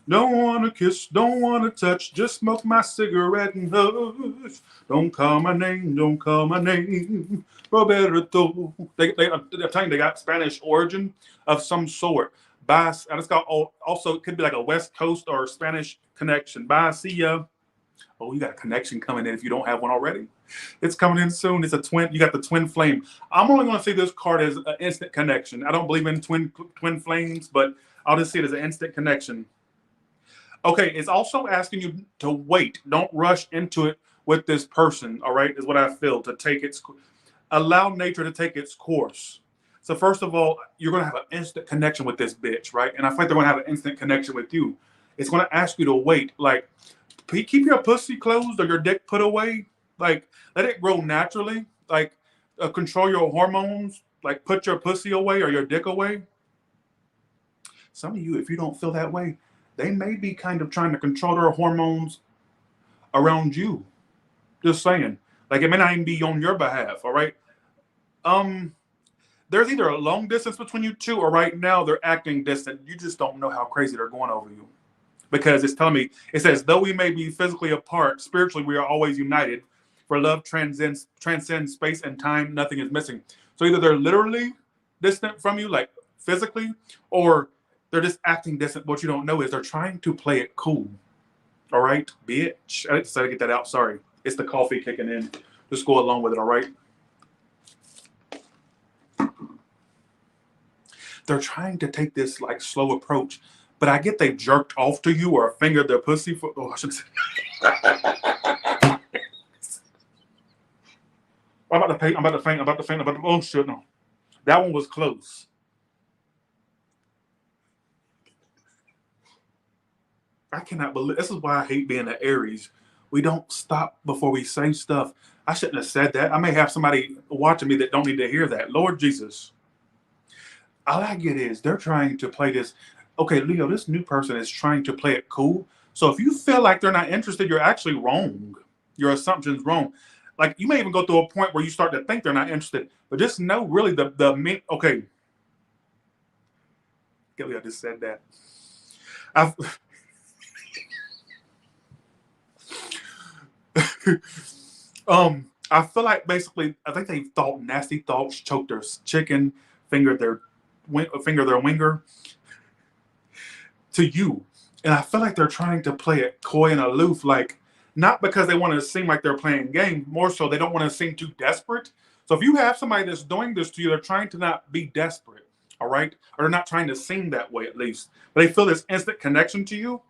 Don't want to kiss, don't want to touch, just smoke my cigarette and hush. Don't call my name, don't call my name. Roberto. I'm telling you, they got Spanish origin of some sort. Bye. I just got, also, it could be like a West Coast or Spanish connection. Bye, see ya. Oh, you got a connection coming in if you don't have one already. It's coming in soon. It's a twin. You got the twin flame. I'm only going to see this card as an instant connection. I don't believe in twin flames, but I'll just see it as an instant connection. Okay, it's also asking you to wait. Don't rush into it with this person, all right, is what I feel, to take its, allow nature to take its course. So first of all, you're going to have an instant connection with this bitch, right? And I feel like they're going to have an instant connection with you. It's going to ask you to wait. Like, keep your pussy closed or your dick put away. Like, let it grow naturally. Like, control your hormones. Like, put your pussy away or your dick away. Some of you, if you don't feel that way, they may be kind of trying to control their hormones around you. Just saying. Like, it may not even be on your behalf, all right? There's either a long distance between you two, or right now they're acting distant. You just don't know how crazy they're going over you. Because it's telling me, it says, though we may be physically apart, spiritually we are always united. For love transcends space and time, nothing is missing. So either they're literally distant from you, like physically, or they're just acting distant. What you don't know is they're trying to play it cool. All right, bitch. I decided to get that out. Sorry. It's the coffee kicking in. Just go along with it, all right? They're trying to take this like slow approach, but I get they jerked off to you or fingered their pussy for. Oh, I shouldn't say. I'm about to faint. Oh shit, no. That one was close. I cannot believe, this is why I hate being an Aries. We don't stop before we say stuff. I shouldn't have said that. I may have somebody watching me that don't need to hear that. Lord Jesus. All I get is they're trying to play this. Okay, Leo, this new person is trying to play it cool. So if you feel like they're not interested, you're actually wrong. Your assumption's wrong. Like, you may even go through a point where you start to think they're not interested. But just know, really, okay. Get me, I just said that. I feel like basically, I think they thought nasty thoughts, choked their chicken, fingered their winger to you. And I feel like they're trying to play it coy and aloof, like, not because they want to seem like they're playing game, more so they don't want to seem too desperate. So if you have somebody that's doing this to you, they're trying to not be desperate, all right? Or they're not trying to seem that way, at least. But they feel this instant connection to you.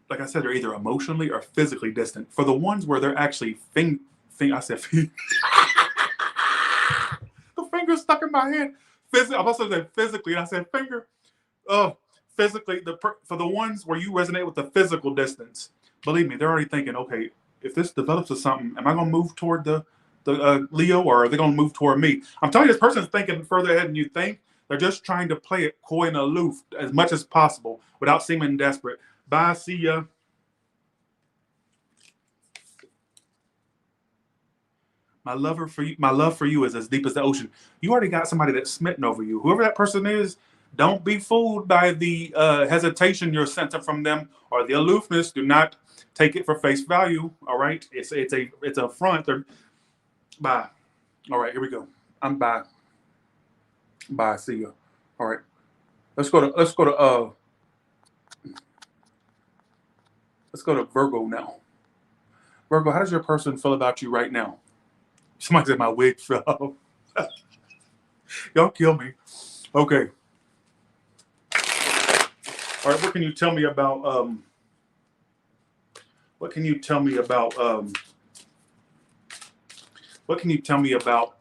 Like I said, they're either emotionally or physically distant. For the ones where they're actually the finger stuck in my head. I'm about to say physically, and I said finger. Physically, for the ones where you resonate with the physical distance, believe me, they're already thinking, okay, if this develops to something, am I going to move toward the Leo, or are they going to move toward me? I'm telling you, this person's thinking further ahead than you think. They're just trying to play it coy and aloof as much as possible without seeming desperate. Bye, see ya. My love for you is as deep as the ocean. You already got somebody that's smitten over you. Whoever that person is, don't be fooled by the hesitation you're sensing from them or the aloofness. Do not take it for face value. All right, it's a front. Bye. All right, here we go. I'm bye. Bye. See you. All right. Let's go to Virgo now. Virgo, how does your person feel about you right now? Somebody said my wig fell off. Y'all kill me. Okay. All right. What can you tell me about? What can you tell me about? What can you tell me about?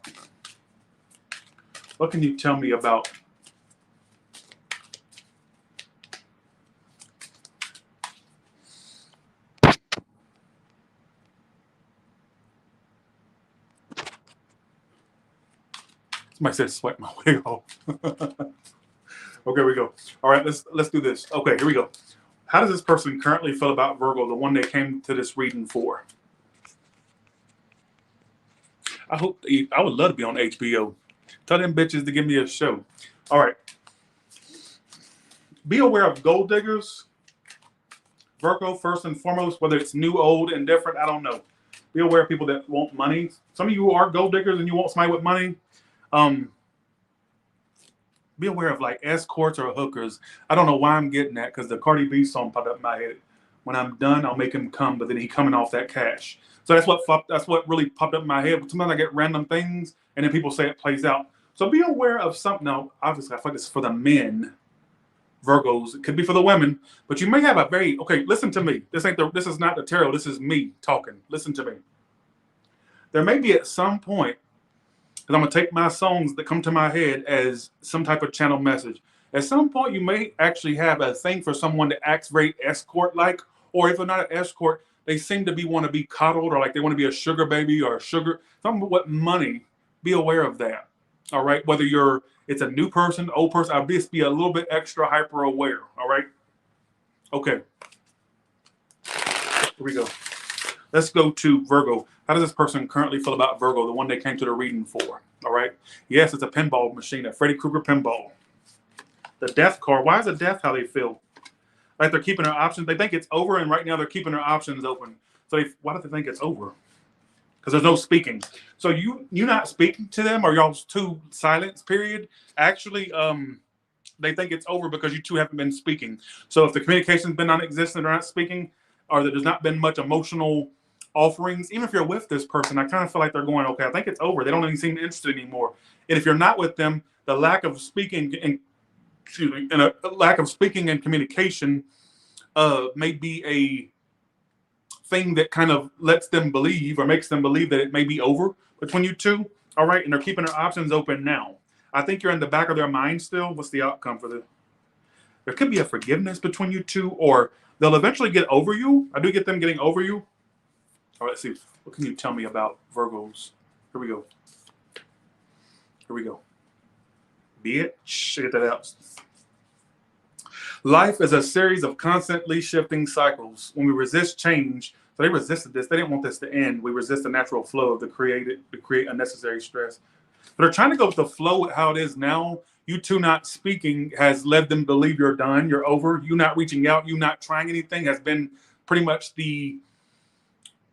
What can you tell me about? Somebody said sweat my wig off. Okay, here we go. All right, let's do this. Okay, here we go. How does this person currently feel about Virgo, the one they came to this reading for? I would love to be on HBO. Tell them bitches to give me a show. All right. Be aware of gold diggers. Virgo, first and foremost, whether it's new, old, indifferent, I don't know. Be aware of people that want money. Some of you are gold diggers and you want somebody with money. Be aware of like escorts or hookers. I don't know why I'm getting that because the Cardi B song popped up in my head. When I'm done, I'll make him come, but then he coming off that cash. So that's what really popped up in my head. Sometimes I get random things and then people say it plays out. So be aware of something. Now, obviously, I feel like this is for the men, Virgos. It could be for the women, but you may have a very listen to me. This is not the tarot. This is me talking. Listen to me. There may be at some point, because I'm going to take my songs that come to my head as some type of channel message. At some point, you may actually have a thing for someone that acts very escort-like, or if they're not an escort, they seem to want to be coddled, or like they want to be a sugar baby or something with money. Be aware of that. All right, whether it's a new person, old person, I'll just be a little bit extra hyper aware. All right. Okay. Here we go. Let's go to Virgo. How does this person currently feel about Virgo, the one they came to the reading for? All right. Yes, it's a pinball machine, a Freddy Krueger pinball. The death card. Why is the death how they feel? Like they're keeping their options. They think it's over, and right now they're keeping their options open. So why do they think it's over? Because there's no speaking. So you not speaking to them, or y'all's two silence period. Actually, they think it's over because you two haven't been speaking. So if the communication's been non-existent or not speaking, or that there's not been much emotional offerings, even if you're with this person, I kind of feel like they're going, okay, I think it's over. They don't even seem interested anymore. And if you're not with them, the lack of speaking and a lack of speaking and communication may be a thing that kind of lets them believe or makes them believe that it may be over between you two. All right, and they're keeping their options open now. I think you're in the back of their mind still. What's the outcome for this? There could be a forgiveness between you two, or they'll eventually get over you. I do get them getting over you. All right, let's see. What can you tell me about Virgos? Here we go. Here we go. Bitch, get that out. Life is a series of constantly shifting cycles. When we resist change, so they resisted this. They didn't want this to end. We resist the natural flow of to create unnecessary stress. But they're trying to go with the flow with how it is now. You two not speaking has led them to believe you're done, you're over. You not reaching out, you not trying anything has been pretty much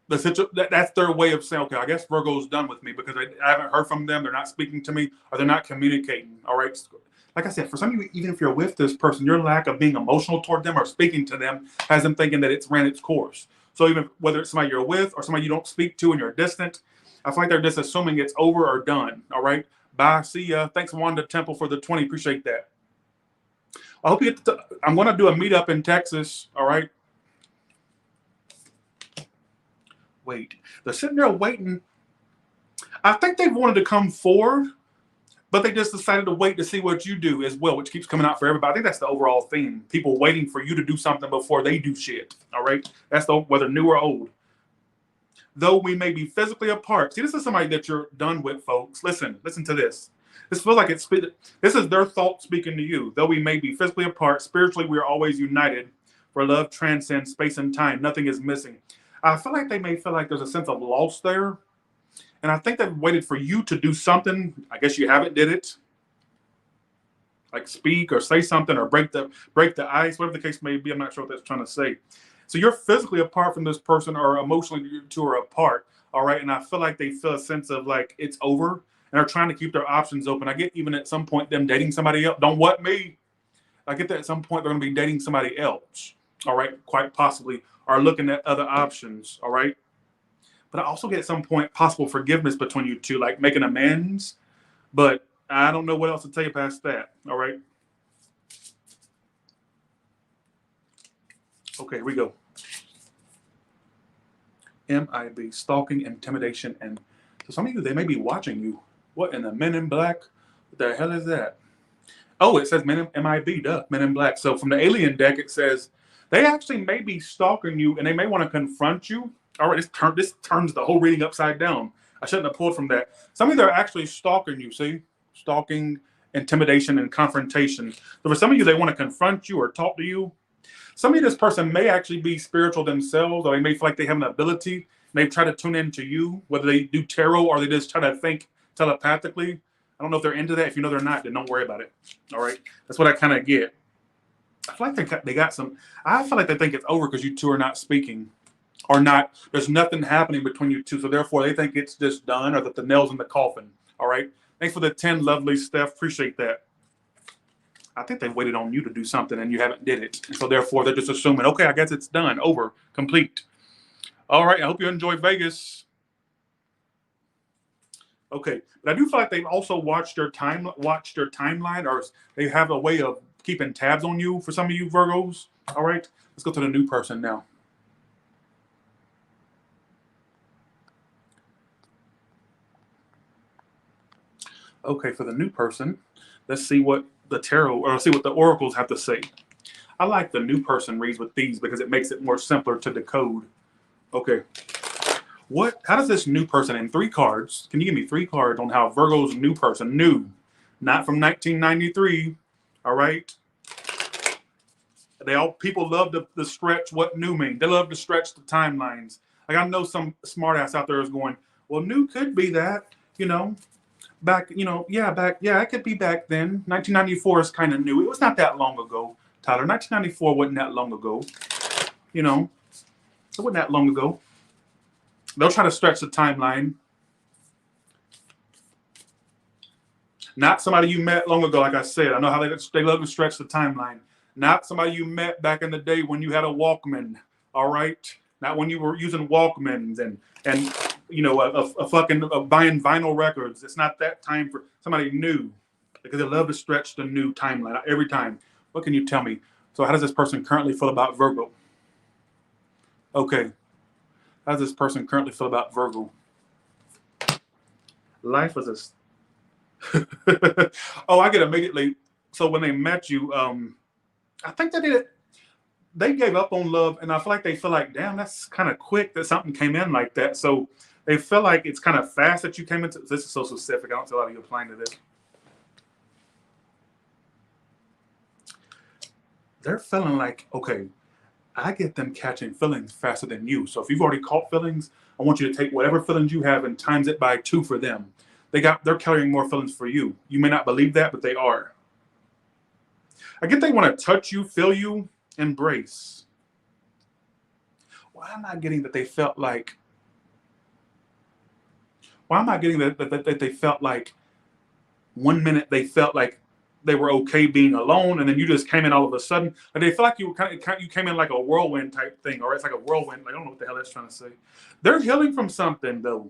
that's their way of saying, okay, I guess Virgo's done with me because I haven't heard from them. They're not speaking to me, or they're not communicating. All right. Like I said, for some of you, even if you're with this person, your lack of being emotional toward them or speaking to them has them thinking that it's ran its course. So even whether it's somebody you're with or somebody you don't speak to and you're distant, I feel like they're just assuming it's over or done. All right. Bye. See ya. Thanks, Wanda Temple, for the 20. Appreciate that. I hope you get I'm going to do a meetup in Texas. All right. Wait. They're sitting there waiting. I think they've wanted to come forward, but they just decided to wait to see what you do as well, which keeps coming out for everybody. I think that's the overall theme. People waiting for you to do something before they do shit. All right. That's whether new or old. Though we may be physically apart. See, this is somebody that you're done with, folks. Listen to this. This feels like this is their thought speaking to you. Though we may be physically apart, spiritually we are always united. For love transcends space and time. Nothing is missing. I feel like they may feel like there's a sense of loss there. And I think they've waited for you to do something. I guess you haven't did it. Like speak or say something or break the ice, whatever the case may be. I'm not sure what that's trying to say. So you're physically apart from this person or emotionally you two are apart. All right. And I feel like they feel a sense of like it's over and are trying to keep their options open. I get even at some point them dating somebody else. Don't what me. I get that at some point they're going to be dating somebody else. All right. Quite possibly are looking at other options. All right. But I also get at some point possible forgiveness between you two, like making amends. But I don't know what else to tell you past that. All right. Okay, here we go. MIB, stalking, intimidation, and so some of you, they may be watching you. What in the Men in Black? What the hell is that? Oh, it says MIB, duh, Men in Black. So from the alien deck, it says they actually may be stalking you and they may want to confront you. All right, this turns the whole reading upside down. I shouldn't have pulled from that. Some of you are actually stalking you, see? Stalking, intimidation, and confrontation. So for some of you, they want to confront you or talk to you. Some of this person may actually be spiritual themselves, or they may feel like they have an ability. They try to tune into you, whether they do tarot or they just try to think telepathically. I don't know if they're into that. If you know they're not, then don't worry about it. All right, that's what I kind of get. I feel like they got some. I feel like they think it's over because you two are not speaking, or not. There's nothing happening between you two, so therefore they think it's just done, or that the nail's in the coffin. All right. Thanks for the 10, lovely Steph. Appreciate that. I think they waited on you to do something and you haven't did it. And so therefore they're just assuming, okay, I guess it's done, over, complete. All right, I hope you enjoy Vegas. Okay, but I do feel like they've also watched your timeline, or they have a way of keeping tabs on you for some of you Virgos. All right, let's go to the new person now. Okay, for the new person, let's see what the tarot, or let's see what the oracles have to say. I like the new person reads with these because it makes it more simpler to decode. Okay. How does this new person in 3 cards, can you give me 3 cards on how Virgo's new person, new, not from 1993, all right? People love to stretch what new means. They love to stretch the timelines. Like I know some smart ass out there is going, well, new could be that, back, it could be back then. 1994 is kind of new. It was not that long ago, Tyler. 1994 wasn't that long ago. It wasn't that long ago. They'll try to stretch the timeline. Not somebody you met long ago, like I said. I know how they love to stretch the timeline. Not somebody you met back in the day when you had a Walkman, all right? Not when you were using Walkmans and buying vinyl records. It's not that time for somebody new, because they love to stretch the new timeline every time. What can you tell me? So how does this person currently feel about Virgo? Okay. How does this person currently feel about Virgo? Life was a... Oh, I get immediately. So when they met you, I think they did it. They gave up on love, and I feel like, damn, that's kind of quick that something came in like that. So they feel like it's kind of fast that you came into. This is so specific. I don't see a lot of you applying to this. They're feeling like, okay, I get them catching feelings faster than you. So if you've already caught feelings, I want you to take whatever feelings you have and times it by 2 for them. They're carrying more feelings for you. You may not believe that, but they are. I get they want to touch you, feel you, embrace. Why am I getting that they felt like? Why am I getting that they felt like 1 minute they felt like they were okay being alone, and then you just came in all of a sudden? Like they feel like you came in like a whirlwind type thing, or it's like a whirlwind. I don't know what the hell that's trying to say. They're healing from something though.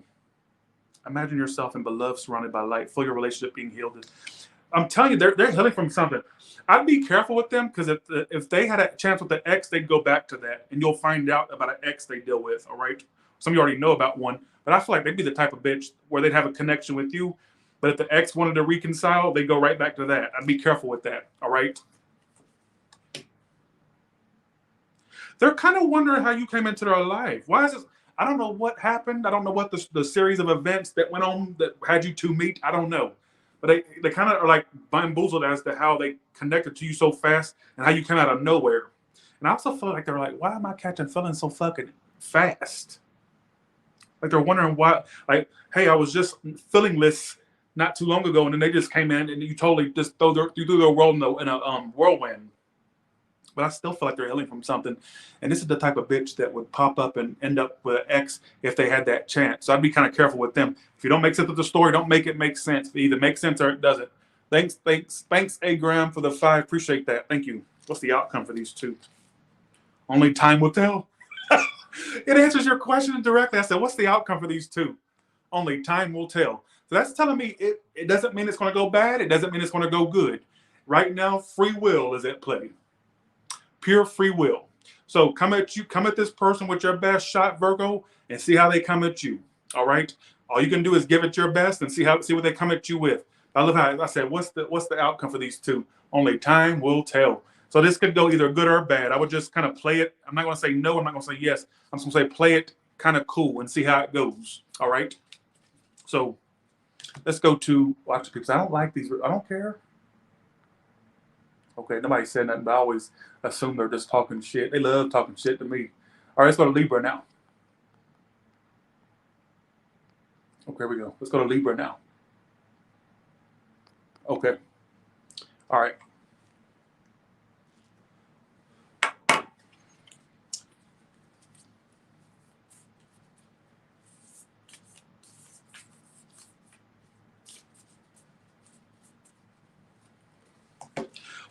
Imagine yourself and beloved, surrounded by light, feel your relationship being healed. I'm telling you, they're healing from something. I'd be careful with them, because if they had a chance with the ex, they'd go back to that, and you'll find out about an ex they deal with. All right, some of you already know about one, but I feel like they'd be the type of bitch where they'd have a connection with you, but if the ex wanted to reconcile, they go right back to that. I'd be careful with that. All right. They're kind of wondering how you came into their life. Why is this? I don't know what happened. I don't know what the series of events that went on that had you two meet. I don't know. But they kind of are like bamboozled as to how they connected to you so fast and how you came out of nowhere. And I also feel like they're like, why am I catching feelings so fucking fast? Like they're wondering why, like, hey, I was just feeling this not too long ago, and then they just came in and you totally just you threw their world in a whirlwind. But I still feel like they're healing from something. And this is the type of bitch that would pop up and end up with an ex if they had that chance. So I'd be kind of careful with them. If you don't make sense of the story, don't make it make sense. It either makes sense or it doesn't. Thanks, A Graham, for the 5. Appreciate that. Thank you. What's the outcome for these two? Only time will tell. It answers your question directly. I said, what's the outcome for these two? Only time will tell. So that's telling me it doesn't mean it's going to go bad. It doesn't mean it's going to go good. Right now, free will is at play. Pure free will. So come at this person with your best shot, Virgo, and see how they come at you. All right. All you can do is give it your best and see what they come at you with. I love how I said, what's the outcome for these two? Only time will tell. So this could go either good or bad. I would just kind of play it. I'm not going to say no. I'm not going to say yes. I'm just going to say play it kind of cool and see how it goes. All right. So let's go to watch people. I don't like these. I don't care. Okay, nobody said nothing, but I always assume they're just talking shit. They love talking shit to me. All right, let's go to Libra now. Okay, here we go. Let's go to Libra now. Okay. All right.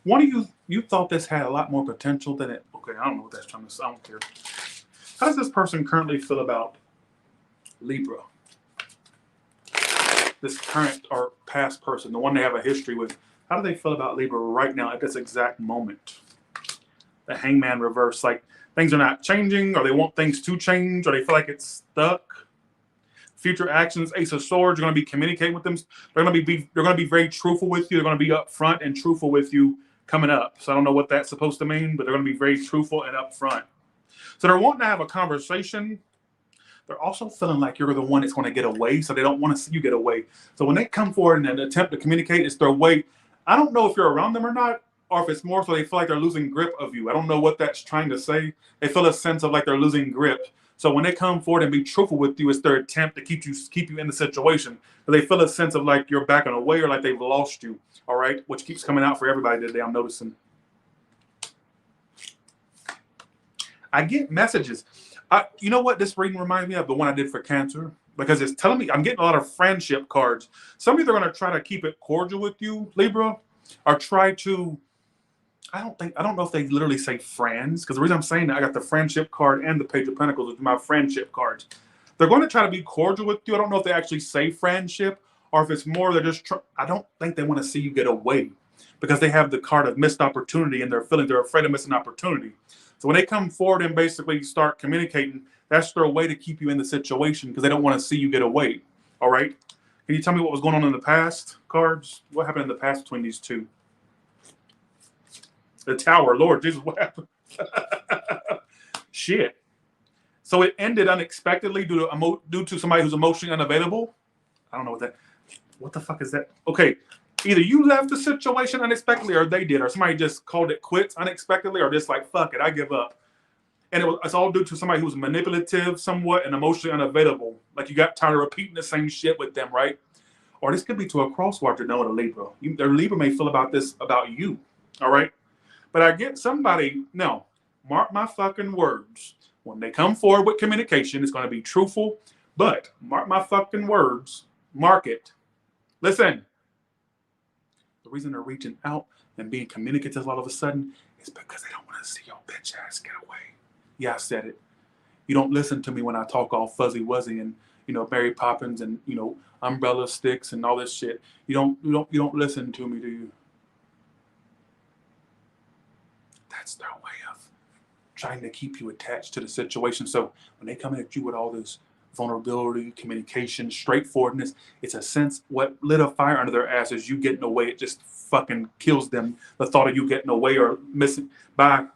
One of you thought this had a lot more potential than it. Okay, I don't know what that's trying to say. I don't care. How does this person currently feel about Libra? This current or past person, the one they have a history with. How do they feel about Libra right now at this exact moment? The Hangman reverse, like things are not changing, or they want things to change, or they feel like it's stuck. Future actions, Ace of Swords, you're going to be communicating with them. They're going to be very truthful with you. They're going to be upfront and truthful with you coming up. So I don't know what that's supposed to mean, but they're going to be very truthful and upfront. So they're wanting to have a conversation. They're also feeling like you're the one that's going to get away, so they don't want to see you get away. So when they come forward and attempt to communicate, it's their way. I don't know if you're around them or not, or if it's more so they feel like they're losing grip of you. I don't know what that's trying to say. They feel a sense of like they're losing grip. So when they come forward and be truthful with you, it's their attempt to keep you in the situation. But they feel a sense of like you're backing away or like they've lost you. All right, which keeps coming out for everybody today. I'm noticing. I get messages. You know what this reading reminds me of? The one I did for Cancer, because it's telling me I'm getting a lot of friendship cards. Some of you are going to try to keep it cordial with you, Libra, or try to. I don't know if they literally say friends, because the reason I'm saying that, I got the friendship card and the Page of Pentacles, which are my friendship cards. They're going to try to be cordial with you. I don't know if they actually say friendship, or if it's more they're just. I don't think they want to see you get away, because they have the card of missed opportunity, and they're afraid of missing opportunity. So when they come forward and basically start communicating, that's their way to keep you in the situation, because they don't want to see you get away. All right. Can you tell me what was going on in the past, cards? What happened in the past between these two? The Tower, Lord Jesus, what happened? Shit. So it ended unexpectedly due to somebody who's emotionally unavailable. I don't know what the fuck is that? Okay, either you left the situation unexpectedly, or they did, or somebody just called it quits unexpectedly, or just like, fuck it, I give up. And it's all due to somebody who's manipulative somewhat and emotionally unavailable. Like you got tired of repeating the same shit with them, right? Or this could be to a crosswatcher, knowing a Libra. Their Libra may feel about this about you, all right? But I get somebody, no, mark my fucking words. When they come forward with communication, it's going to be truthful. But mark my fucking words, mark it. Listen, the reason they're reaching out and being communicative all of a sudden is because they don't want to see your bitch ass get away. Yeah, I said it. You don't listen to me when I talk all fuzzy wuzzy and Mary Poppins and umbrella sticks and all this shit. You don't listen to me, do you? That's their way of trying to keep you attached to the situation. So when they come at you with all this vulnerability, communication, straightforwardness, it's a sense what lit a fire under their ass is you getting away. It just fucking kills them. The thought of you getting away or missing. Bye,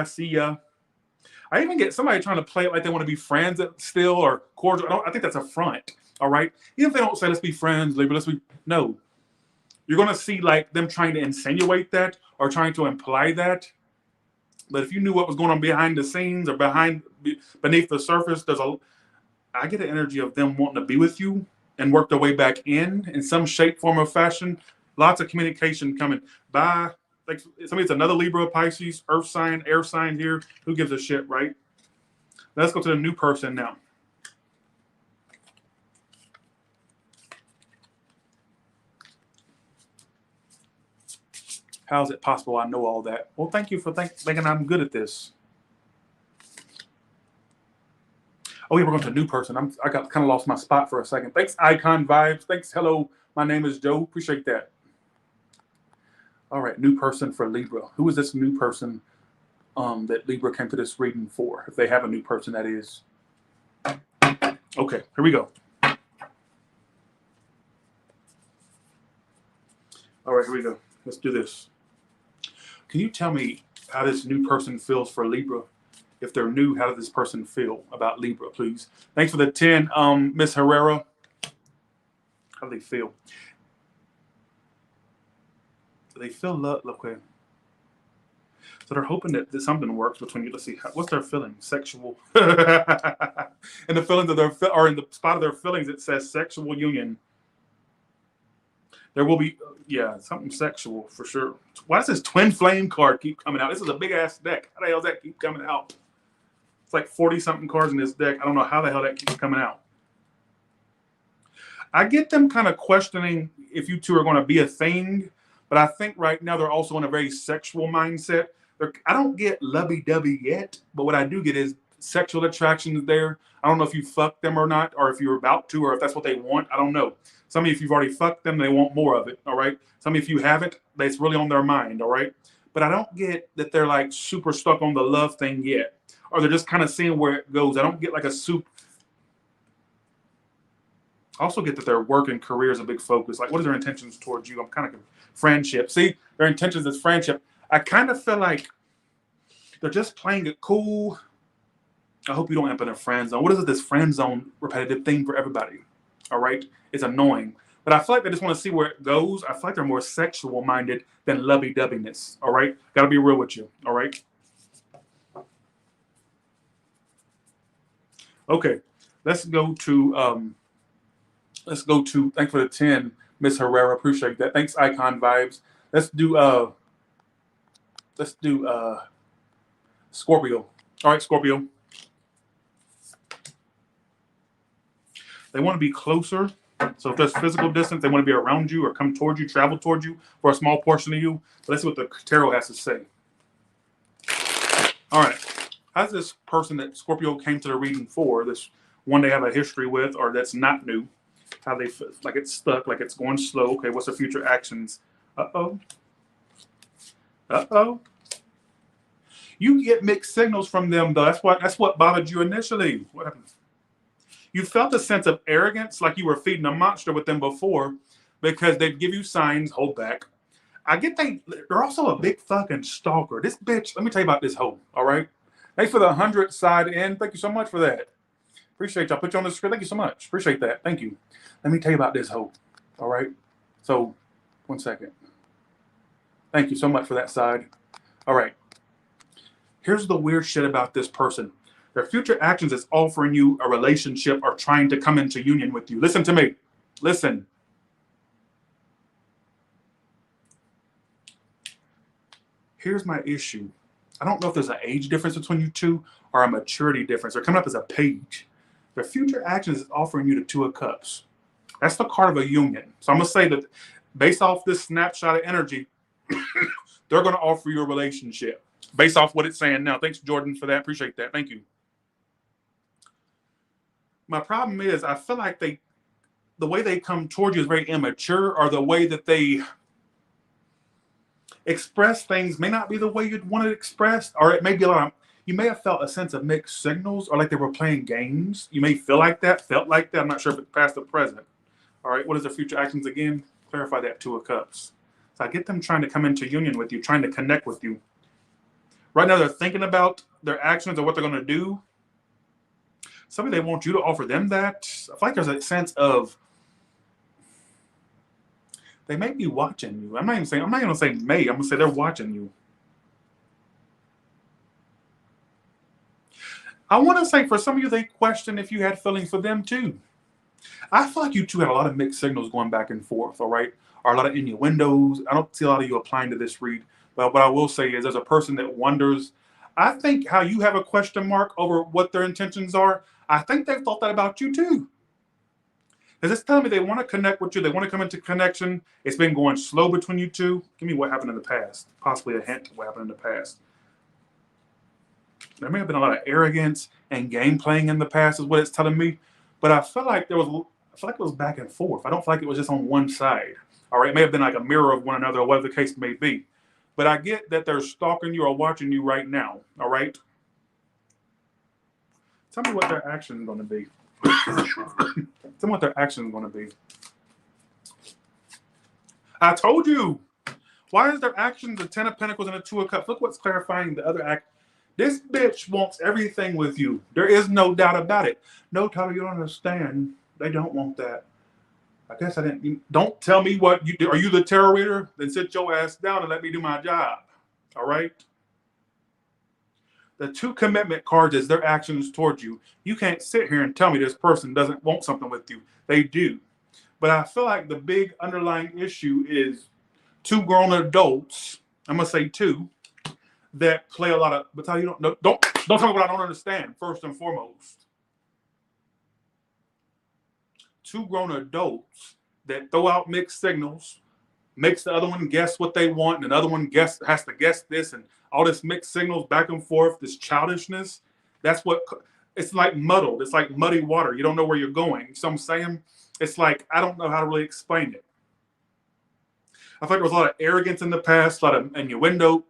see ya. I even get somebody trying to play it like they want to be friends still or cordial. I think that's a front. All right. Even if they don't say let's be friends, no. You're gonna see like them trying to insinuate that or trying to imply that. But if you knew what was going on behind the scenes or beneath the surface, I get an energy of them wanting to be with you and work their way back in some shape, form, or fashion. Lots of communication coming by. Like somebody, it's another Libra, Pisces, Earth sign, air sign here. Who gives a shit, right? Let's go to the new person now. How is it possible I know all that? Well, thank you for thinking I'm good at this. Oh, yeah, we're going to a new person. I got kind of lost my spot for a second. Thanks, Icon Vibes. Thanks, hello. My name is Joe. Appreciate that. All right, new person for Libra. Who is this new person that Libra came to this reading for? If they have a new person, that is. Okay, here we go. All right, here we go. Let's do this. Can you tell me how this new person feels for Libra? If they're new, how does this person feel about Libra, please? Thanks for the 10, Miss Herrera. How do they feel? Do they feel love? Okay. So they're hoping that something works between you. Let's see. What's their feeling? Sexual. And the feelings of their, or in the spot of their feelings, it says sexual union. There will be, yeah, something sexual for sure. Why does this twin flame card keep coming out? This is a big ass deck. How the hell does that keep coming out? It's like 40 something cards in this deck. I don't know how the hell that keeps coming out. I get them kind of questioning if you two are going to be a thing, but I think right now they're also in a very sexual mindset. I don't get lovey-dovey yet, but what I do get is sexual attraction is there. I don't know if you fucked them or not, or if you're about to, or if that's what they want. I don't know. Some of you, if you've already fucked them, they want more of it, all right? Some of you, if you haven't, it's really on their mind, all right? But I don't get that they're like super stuck on the love thing yet, or they're just kind of seeing where it goes. I don't get like a I also get that their work and career is a big focus. Like, what are their intentions towards you? I'm kind of friendship. See, their intentions is friendship. I kind of feel like they're just playing it cool. I hope you don't end up in a friend zone. What is it, this friend zone repetitive thing for everybody? All right? It's annoying. But I feel like they just want to see where it goes. I feel like they're more sexual minded than lovey-doveyness. All right? Got to be real with you. All right? Okay. Let's go to thanks for the 10, Miss Herrera. Appreciate that. Thanks, Icon Vibes. Let's do Scorpio. All right, Scorpio. They want to be closer. So if there's physical distance, they want to be around you or come towards you, travel towards you for a small portion of you. But let's see what the tarot has to say. All right. How's this person that Scorpio came to the reading for, this one they have a history with or that's not new, how they feel like it's stuck, like it's going slow. Okay, what's the future actions? Uh-oh. Uh-oh. You get mixed signals from them, though. That's what bothered you initially. What happened? You felt a sense of arrogance, like you were feeding a monster with them before, because they'd give you signs, hold back. I get they're also a big fucking stalker. This bitch, let me tell you about this hoe, all right? Thanks for the 100 side in. Thank you so much for that. Appreciate you. I'll put you on the screen. Thank you so much. Appreciate that. Thank you. Let me tell you about this hoe, all right? So, 1 second. Thank you so much for that side. All right. Here's the weird shit about this person. Their future actions is offering you a relationship or trying to come into union with you. Listen to me. Listen. Here's my issue. I don't know if there's an age difference between you two or a maturity difference. They're coming up as a page. Their future actions is offering you the Two of Cups. That's the card of a union. So I'm going to say that based off this snapshot of energy, they're going to offer you a relationship based off what it's saying now. Thanks, Jordan, for that. Appreciate that. Thank you. My problem is I feel like the way they come towards you is very immature, or the way that they express things may not be the way you'd want it expressed, or it may be you may have felt a sense of mixed signals, or like they were playing games. You may feel like that, felt like that. I'm not sure if it's past or present. All right, what is their future actions again? Clarify that. Two of Cups. So I get them trying to come into union with you, trying to connect with you. Right now, they're thinking about their actions or what they're going to do. Somebody, they want you to offer them that. I feel like there's a sense of they may be watching you. I'm not even going to say may. I'm going to say they're watching you. I want to say for some of you, they question if you had feelings for them too. I feel like you two had a lot of mixed signals going back and forth, all right? Or a lot of innuendos. I don't see a lot of you applying to this read. But what I will say is, as a person that wonders, I think how you have a question mark over what their intentions are, I think they've thought that about you too. Because it's telling me they want to connect with you. They want to come into connection. It's been going slow between you two. Give me what happened in the past. Possibly a hint of what happened in the past. There may have been a lot of arrogance and game playing in the past is what it's telling me. But I feel like it was back and forth. I don't feel like it was just on one side. All right, it may have been like a mirror of one another, or whatever the case may be. But I get that they're stalking you or watching you right now. All right. Tell me what their action is going to be. Tell me what their action is going to be. I told you. Why is their actions the 10 of Pentacles and the 2 of Cups? Look what's clarifying the other act. This bitch wants everything with you. There is no doubt about it. No, Tyler, you don't understand. They don't want that. I guess I didn't. Don't tell me what you do. Are you the tarot reader? Then sit your ass down and let me do my job. All right? The 2 commitment cards is their actions towards you. You can't sit here and tell me this person doesn't want something with you. They do. But I feel like the big underlying issue is 2 grown adults. I'm gonna say 2 that play a lot of. But you don't tell me what I don't understand. First and foremost, 2 grown adults that throw out mixed signals, makes the other one guess what they want, and another one has to guess this, and all this mixed signals back and forth, this childishness. That's what it's like muddled. It's like muddy water. You don't know where you're going. So I'm saying it's like I don't know how to really explain it. I feel like there was a lot of arrogance in the past, a lot of innuendo.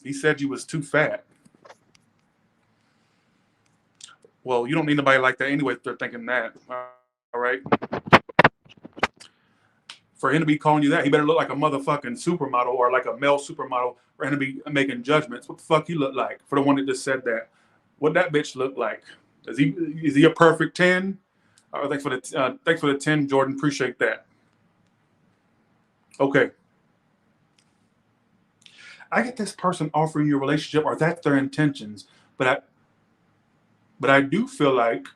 He said you was too fat. Well, you don't need nobody like that anyway if they're thinking that. All right? For him to be calling you that, he better look like a motherfucking supermodel or like a male supermodel for him to be making judgments. What the fuck he look like? For the one that just said that. What that bitch look like? Is he a perfect 10? Thanks for the 10, Jordan. Appreciate that. Okay. I get this person offering you a relationship, or that's their intentions, but I do feel like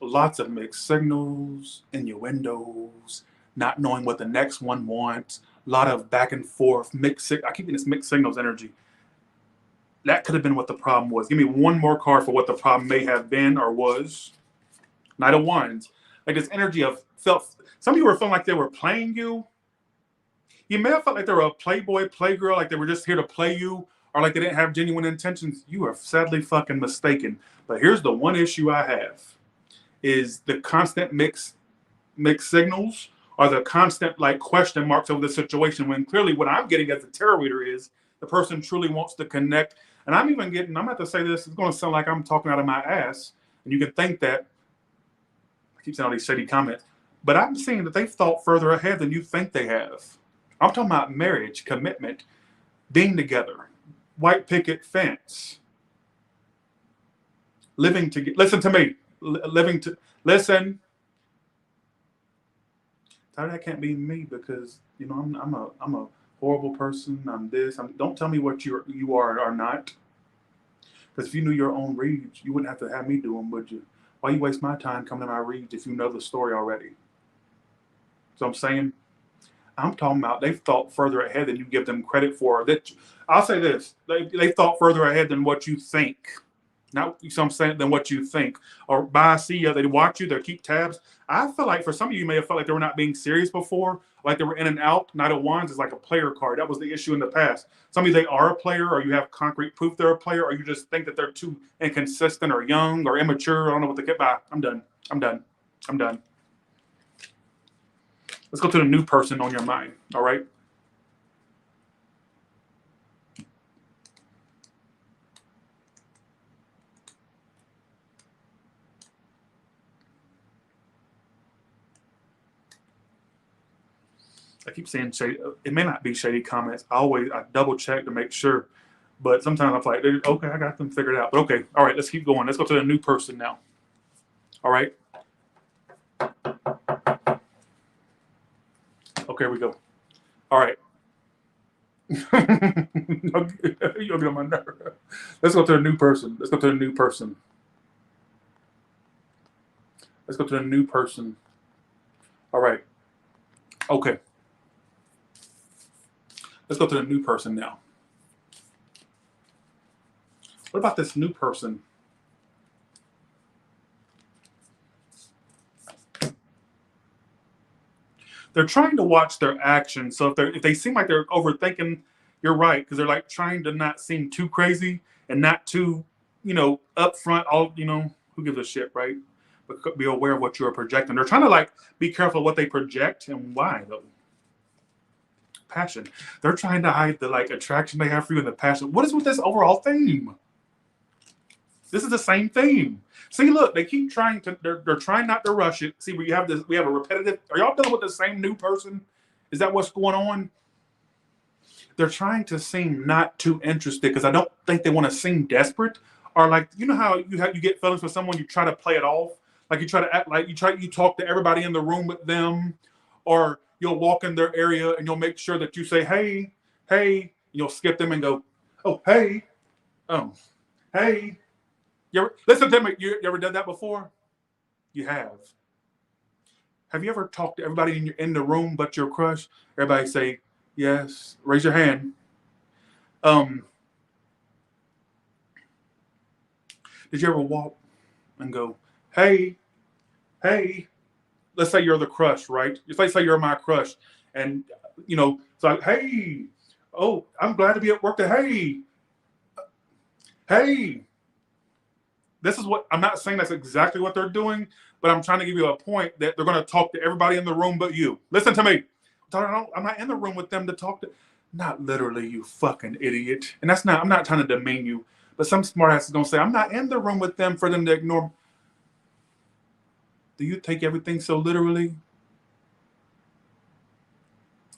lots of mixed signals, innuendos, not knowing what the next one wants, a lot of back and forth, I keep getting this mixed signals energy. That could have been what the problem was. Give me one more card for what the problem may have been or was. Knight of Wands. Like this energy of some people were feeling like they were playing you. You may have felt like they were a playboy, playgirl, like they were just here to play you, or like they didn't have genuine intentions. You are sadly fucking mistaken. But here's the one issue I have is the constant mixed signals or the constant like question marks over the situation, when clearly what I'm getting as a tarot reader is the person truly wants to connect. And I'm about to say this, it's going to sound like I'm talking out of my ass. And you can think that, I keep saying all these shady comments, but I'm seeing that they've thought further ahead than you think they have. I'm talking about marriage, commitment, being together, white picket fence, living together. Listen to me. Listen. That can't be me because I'm a horrible person. I'm this. Don't tell me what you are or not. Because if you knew your own reads, you wouldn't have to have me do them, would you? Why you waste my time coming to my reads if you know the story already? So I'm saying. I'm talking about they've thought further ahead than you give them credit for. That I'll say this: they thought further ahead than what you think. Not so I'm saying than what you think. Or by see you, they watch you, they keep tabs. I feel like for some of you may have felt like they were not being serious before, like they were in and out. Knight of Wands is like a player card. That was the issue in the past. Some of you they are a player, or you have concrete proof they're a player, or you just think that they're too inconsistent or young or immature. I don't know what to get by. I'm done. Let's go to the new person on your mind, all right? I keep saying shady. It may not be shady comments. I double check to make sure. But sometimes I'm like, okay, I got them figured out. But okay, all right, let's keep going. Let's go to the new person now. All right. Okay, here we go. All right. You'll get on my nerve. Let's go to the new person. Let's go to the new person. Let's go to the new person. All right. Okay. Let's go to the new person now. What about this new person? They're trying to watch their actions. So if they seem like they're overthinking, you're right, because they're like trying to not seem too crazy and not too, upfront. All who gives a shit, right? But be aware of what you are projecting. They're trying to like be careful what they project and why though. Passion. They're trying to hide the like attraction they have for you and the passion. What is with this overall theme? This is the same theme. See, look, they keep trying to. They're trying not to rush it. See, we have this. We have a repetitive. Are y'all dealing with the same new person? Is that what's going on? They're trying to seem not too interested because I don't think they want to seem desperate or like how you get feelings for someone, you try to play it off, like you try to act like you talk to everybody in the room with them, or you'll walk in their area and you'll make sure that you say hey, hey. You'll skip them and go, oh hey, oh hey. Listen to me. You ever done that before? You have. Have you ever talked to everybody in the room but your crush? Everybody say yes. Raise your hand. Did you ever walk and go, hey, hey? Let's say you're the crush, right? Let's say you're my crush, and it's like, hey, oh, I'm glad to be at work. Hey, hey. This is what I'm not saying that's exactly what they're doing, but I'm trying to give you a point that they're going to talk to everybody in the room but you. Listen to me. I'm not in the room with them to talk to. Not literally, you fucking idiot. And I'm not trying to demean you, but some smart ass is going to say, I'm not in the room with them for them to ignore. Do you take everything so literally?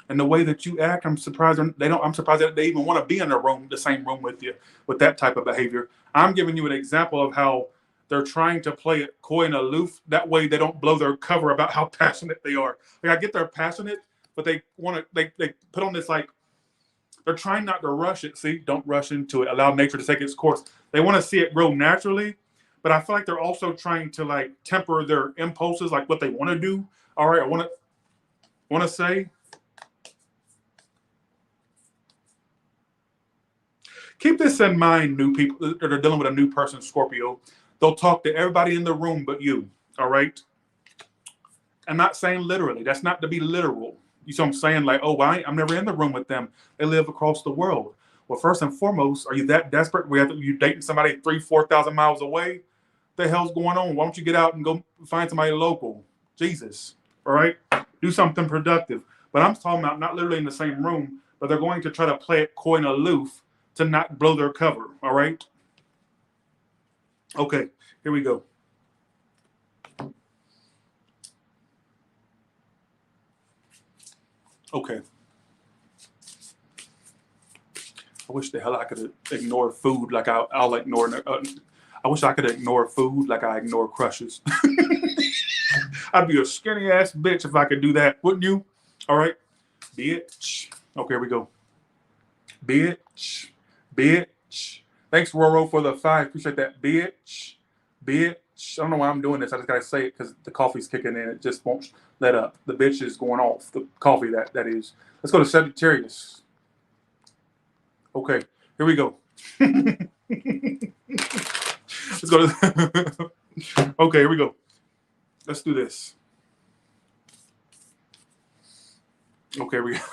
And the way that you act, I'm surprised I'm surprised that they even want to be in the same room with you with that type of behavior. I'm giving you an example of how they're trying to play it coy and aloof. That way they don't blow their cover about how passionate they are. Like I get they're passionate, but they put on this like they're trying not to rush it. See, don't rush into it. Allow nature to take its course. They want to see it grow naturally, but I feel like they're also trying to like temper their impulses, like what they want to do. All right, I want to say. Keep this in mind, new people that are dealing with a new person, Scorpio. They'll talk to everybody in the room but you, all right? I'm not saying literally. That's not to be literal. You see what I'm saying? Like, oh, I'm never in the room with them. They live across the world. Well, first and foremost, are you that desperate? You dating somebody 3,000-4,000 miles away? What the hell's going on? Why don't you get out and go find somebody local? Jesus, all right? Do something productive. But I'm talking about not literally in the same room, but they're going to try to play it coy and aloof to not blow their cover, all right? Okay, here we go. Okay. I wish the hell I could ignore food like I'll ignore. I wish I could ignore food like I ignore crushes. I'd be a skinny ass bitch if I could do that, wouldn't you? All right, bitch. Okay, here we go. Bitch. Bitch. Thanks, Roro, for the 5. Appreciate that. Bitch. Bitch. I don't know why I'm doing this. I just got to say it because the coffee's kicking in. It just won't let up. The bitch is going off. The coffee, that is. Let's go to Sagittarius. Okay. Here we go. Let's go to... Okay, here we go. Let's do this. Okay, here we go.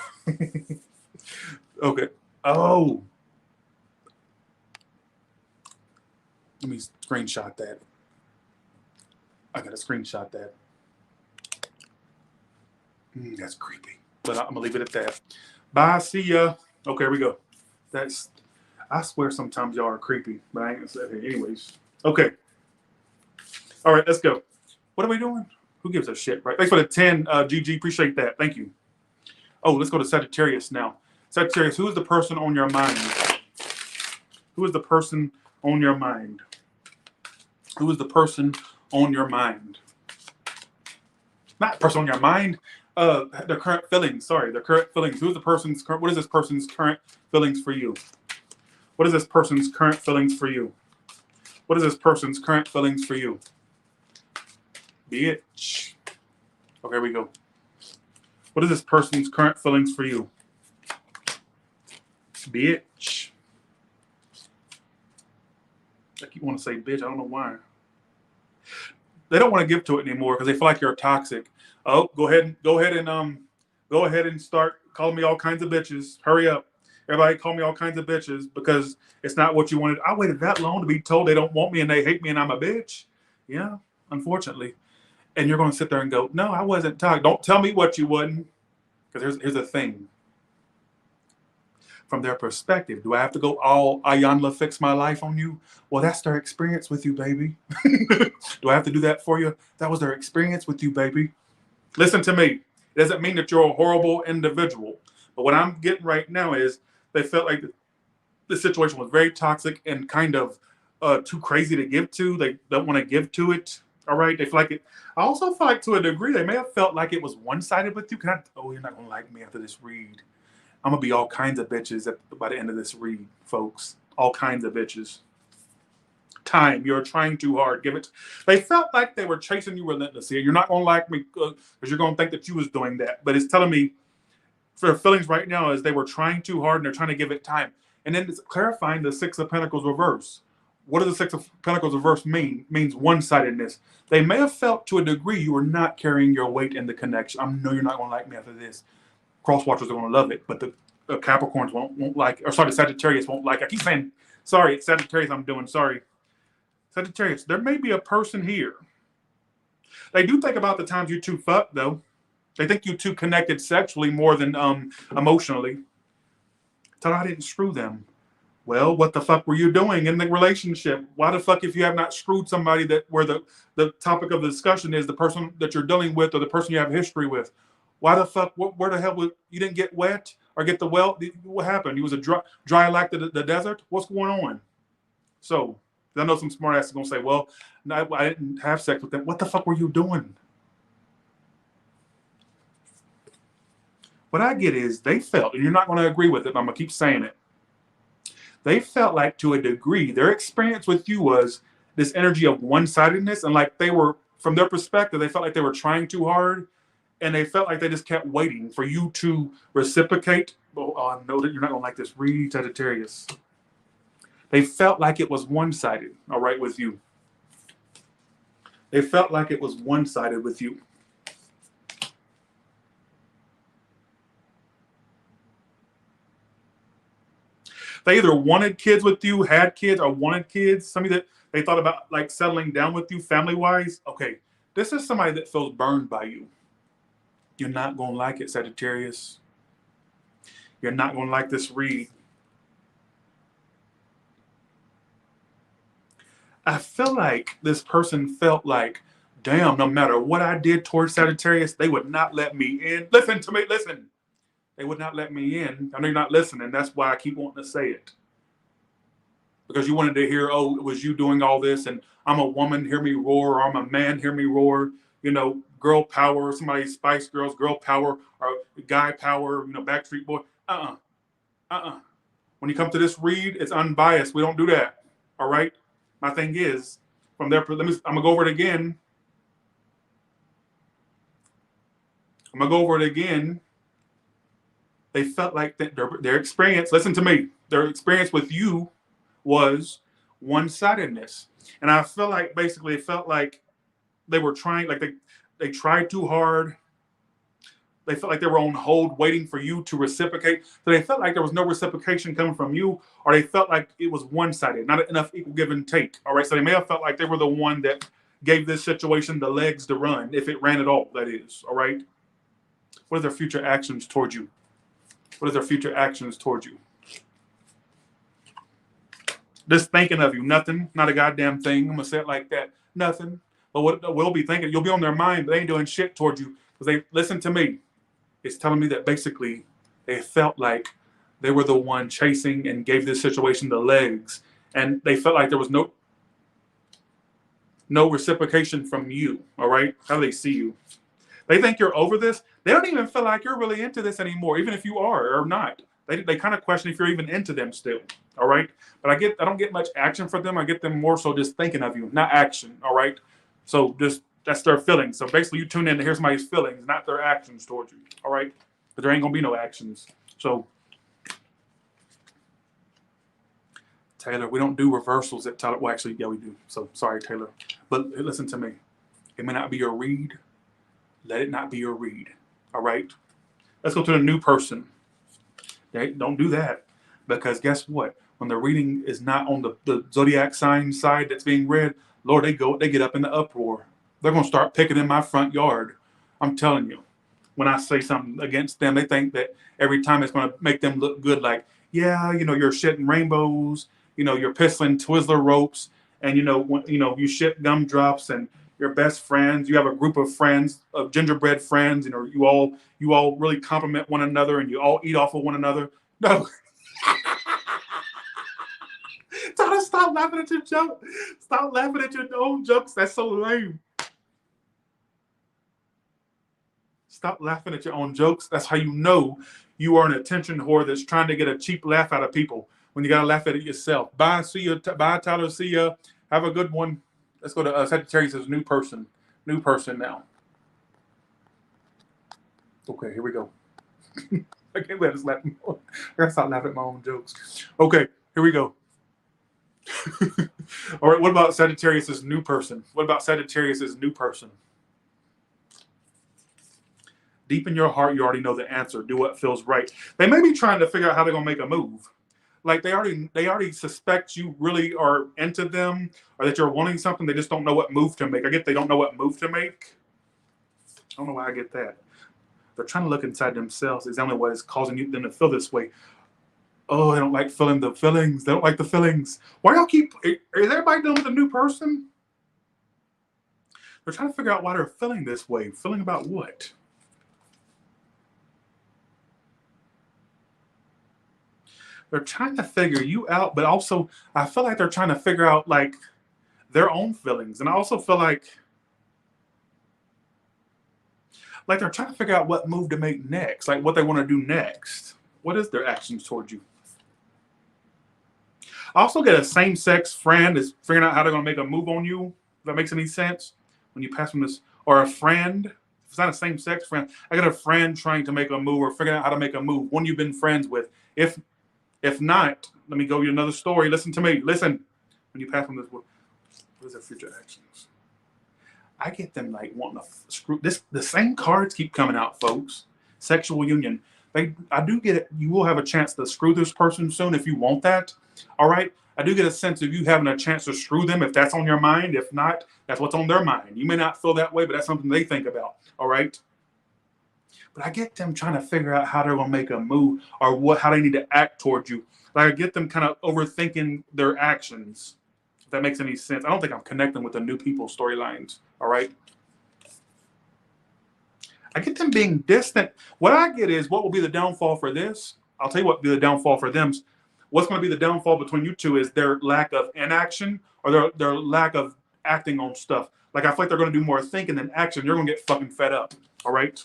Okay. Oh. Let me screenshot that. I gotta screenshot that. That's creepy. But I'm gonna leave it at that. Bye. See ya. Okay, here we go. I swear sometimes y'all are creepy, but I ain't gonna say it here anyways. Okay. All right, let's go. What are we doing? Who gives a shit, right? Thanks for the 10, GG. Appreciate that. Thank you. Oh, let's go to Sagittarius now. Sagittarius, who is the person on your mind? Who is the person on your mind? Who is the person on your mind? Not person on your mind. Their current feelings. Sorry, their current feelings. Who's the person's current? What is this person's current feelings for you? What is this person's current feelings for you? What is this person's current feelings for you? Bitch. Okay, here we go. What is this person's current feelings for you? Bitch. I keep wanting to say bitch. I don't know why. They don't want to give to it anymore because they feel like you're toxic. Oh, go ahead and start calling me all kinds of bitches. Hurry up. Everybody call me all kinds of bitches because it's not what you wanted. I waited that long to be told they don't want me and they hate me and I'm a bitch. Yeah, unfortunately. And you're going to sit there and go, no, I wasn't toxic. Don't tell me what you wouldn't. Because here's the thing. From their perspective, do I have to go all Ayanla fix my life on you? Well, that's their experience with you, baby. Do I have to do that for you? That was their experience with you, baby. Listen to me. It doesn't mean that you're a horrible individual. But what I'm getting right now is they felt like the situation was very toxic and kind of too crazy to give to. They don't want to give to it. All right. They feel like it. I also feel like to a degree, they may have felt like it was one-sided with you. Oh, you're not going to like me after this read. I'm going to be all kinds of bitches by the end of this read, folks. All kinds of bitches. Time. You're trying too hard. Give it. They felt like they were chasing you relentlessly. You're not going to like me because you're going to think that you was doing that. But it's telling me for their feelings right now is they were trying too hard and they're trying to give it time. And then it's clarifying the Six of Pentacles reverse. What does the Six of Pentacles reverse mean? It means one-sidedness. They may have felt to a degree you were not carrying your weight in the connection. I know you're not going to like me after this. Cross watchers are going to love it, but the Capricorns won't like, or sorry, the Sagittarius won't like. I keep saying, sorry, it's Sagittarius I'm doing, sorry. Sagittarius, there may be a person here. They do think about the times you two fucked, though. They think you two connected sexually more than emotionally. Thought I didn't screw them. Well, what the fuck were you doing in the relationship? Why the fuck if you have not screwed somebody that where the topic of the discussion is the person that you're dealing with or the person you have history with? Why the fuck? Where the hell you didn't get wet or get the well? What happened? You was a dry like the desert. What's going on? So I know some smart ass is gonna say, well, no, I didn't have sex with them. What the fuck were you doing? What I get is they felt, and you're not going to agree with it, but I'm gonna keep saying it. They felt like to a degree their experience with you was this energy of one-sidedness, and like they were, from their perspective, they felt like they were trying too hard. And they felt like they just kept waiting for you to reciprocate. Oh, I know that you're not going to like this. Read Sagittarius. They felt like it was one-sided, all right, with you. They felt like it was one-sided with you. They either wanted kids with you, had kids, or wanted kids. Somebody that they thought about like settling down with you family-wise. Okay, this is somebody that feels burned by you. You're not going to like it, Sagittarius. You're not going to like this read. I feel like this person felt like, damn, no matter what I did towards Sagittarius, they would not let me in. Listen to me, listen. They would not let me in. I know you're not listening. That's why I keep wanting to say it. Because you wanted to hear, oh, it was you doing all this, and I'm a woman, hear me roar, or I'm a man, hear me roar. You know, girl power, somebody Spice Girls, girl power, or guy power, you know, Backstreet Boy. When you come to this read, it's unbiased. We don't do that. All right? My thing is, from there, I'm going to go over it again. They felt like that their experience, listen to me, their experience with you was one-sidedness. And I feel like basically it felt like they were trying, like they tried too hard. They felt like they were on hold waiting for you to reciprocate. So they felt like there was no reciprocation coming from you, or they felt like it was one-sided, not enough equal give and take. All right. So they may have felt like they were the one that gave this situation the legs to run, if it ran at all, that is. All right. What are their future actions towards you? What are their future actions towards you? Just thinking of you, nothing, not a goddamn thing. I'm gonna say it like that, nothing. But what we'll be thinking, you'll be on their mind, but they ain't doing shit towards you because they listen to me. It's telling me that basically they felt like they were the one chasing and gave this situation the legs, and they felt like there was no reciprocation from you. All right, how do they see you? They think you're over this. They don't even feel like you're really into this anymore, even if you are or not. They kind of question if you're even into them still. All right. But I don't get much action for them. I get them more so just thinking of you, not action. All right. So just that's their feelings. So basically you tune in to hear somebody's feelings, not their actions towards you. All right. But there ain't gonna be no actions. So Taylor, we don't do reversals at Taylor. Well, actually, yeah, we do. So sorry, Taylor. But listen to me. It may not be your read. Let it not be your read. All right. Let's go to the new person. Okay? Don't do that. Because guess what? When the reading is not on the zodiac sign side that's being read, Lord, they get up in the uproar. They're gonna start picking in my front yard. I'm telling you. When I say something against them, they think that every time it's gonna make them look good, like, yeah, you're shitting rainbows, you're pistoling Twizzler ropes, and you shit gumdrops and your best friends. You have a group of friends, of gingerbread friends, you all really compliment one another and you all eat off of one another. No. Stop laughing at your joke. Stop laughing at your own jokes. That's so lame. Stop laughing at your own jokes. That's how you know you are an attention whore that's trying to get a cheap laugh out of people when you got to laugh at it yourself. Bye. See you. Bye, Tyler. See ya. Have a good one. Let's go to Sagittarius' new person. New person now. Okay, here we go. I can't let us laugh. I gotta stop laughing at my own jokes. Okay, here we go. All right, what about Sagittarius' new person? What about Sagittarius' new person? Deep in your heart, you already know the answer. Do what feels right. They may be trying to figure out how they're gonna make a move. Like they already suspect you really are into them or that you're wanting something. They just don't know what move to make. I get they don't know what move to make. I don't know why I get that. They're trying to look inside themselves. Examine what is causing them to feel this way. Oh, they don't like feeling the feelings. They don't like the feelings. Why y'all keep? Is everybody dealing with a new person? They're trying to figure out why they're feeling this way. Feeling about what? They're trying to figure you out, but also I feel like they're trying to figure out like their own feelings, and I also feel like they're trying to figure out what move to make next, like what they want to do next. What is their actions towards you? I also get a same-sex friend is figuring out how they're going to make a move on you. If that makes any sense, when you pass from this, or a friend. If it's not a same-sex friend, I got a friend trying to make a move or figuring out how to make a move. One you've been friends with. If not, let me go you another story. Listen to me. Listen. When you pass from this, what is their future actions? I get them like wanting to screw this. The same cards keep coming out, folks. Sexual union. I do get it. You will have a chance to screw this person soon if you want that. All right. I do get a sense of you having a chance to screw them if that's on your mind. If not, that's what's on their mind. You may not feel that way, but that's something they think about. All right. But I get them trying to figure out how they're going to make a move or how they need to act towards you. Like I get them kind of overthinking their actions. If that makes any sense. I don't think I'm connecting with the new people storylines. All right. I get them being distant. What I get is what will be the downfall for this. I'll tell you what will be the downfall for them. What's going to be the downfall between you two is their lack of inaction or their lack of acting on stuff. Like I feel like they're going to do more thinking than action. You're going to get fucking fed up. All right.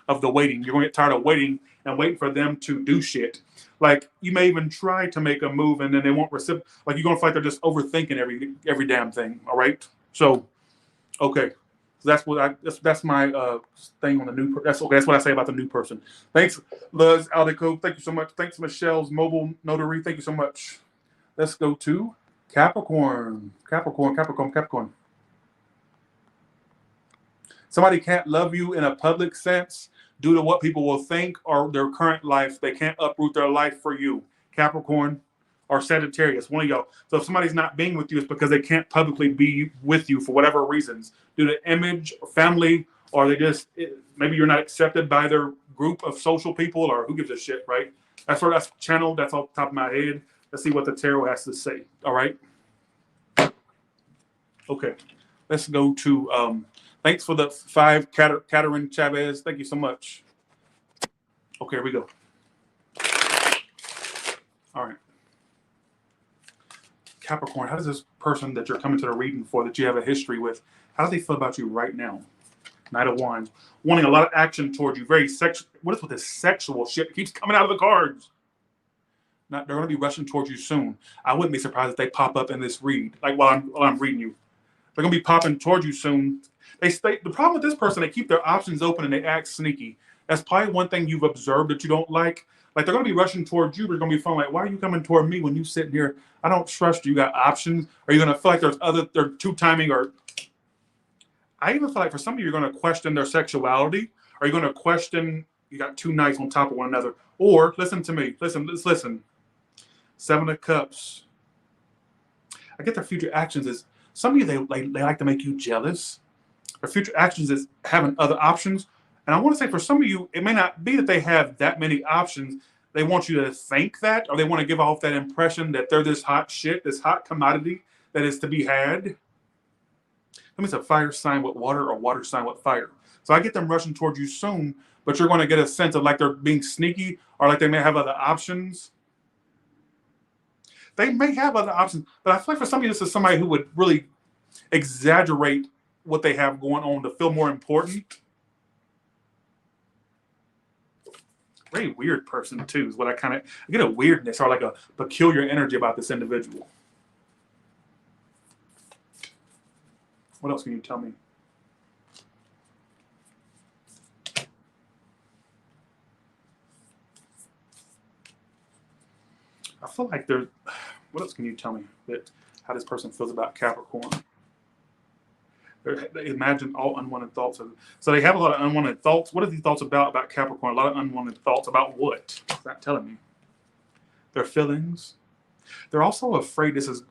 Of the waiting. You're going to get tired of waiting and waiting for them to do shit. Like you may even try to make a move and then they won't reciprocate. Like you're going to feel like they're just overthinking every damn thing. All right. So, okay. So that's my thing on the new. That's okay. That's what I say about the new person. Thanks, Luz Aldeco. Thank you so much. Thanks, Michelle's mobile notary. Thank you so much. Let's go to Capricorn. Capricorn. Somebody can't love you in a public sense due to what people will think or their current life. They can't uproot their life for you. Capricorn or Sagittarius, one of y'all. So if somebody's not being with you, it's because they can't publicly be with you for whatever reasons, due to image, or family, or maybe you're not accepted by their group of social people, or who gives a shit, right? That's channeled. That's off the top of my head. Let's see what the tarot has to say. All right. Okay. Let's go to. Thanks for the 5, Catherine Chavez. Thank you so much. Okay, here we go. All right. Capricorn, how does this person that you're coming to the reading for, that you have a history with, how do they feel about you right now? Knight of Wands. Wanting a lot of action towards you. Very sexual. What is with this sexual shit? It keeps coming out of the cards. They're going to be rushing towards you soon. I wouldn't be surprised if they pop up in this read, like while I'm reading you. They're going to be popping towards you soon. The problem with this person, they keep their options open and they act sneaky. That's probably one thing you've observed that you don't like. Like they're going to be rushing towards you, but they're going to be feeling like, why are you coming toward me when you sitting here? I don't trust you. You got options. Are you going to feel like they're two timing? Or I even feel like for some of you, you're going to question their sexuality. Are you going to question? You got two knights on top of one another. Or listen to me. Listen. 7 of Cups. I get their future actions is some of you they like to make you jealous. Their future actions is having other options. And I want to say for some of you, it may not be that they have that many options. They want you to think that, or they want to give off that impression that they're this hot shit, this hot commodity that is to be had. Let me say fire sign with water or water sign with fire. So I get them rushing towards you soon, but you're going to get a sense of like they're being sneaky or like they may have other options. They may have other options, but I feel like for some of you, this is somebody who would really exaggerate what they have going on to feel more important. Very weird person, too, is what I get a weirdness or like a peculiar energy about this individual. What else can you tell me? I feel like there's. What else can you tell me that how this person feels about Capricorn? They imagine all unwanted thoughts. So they have a lot of unwanted thoughts. What are these thoughts about Capricorn? A lot of unwanted thoughts about what? It's not telling me. Their feelings. They're also afraid this is.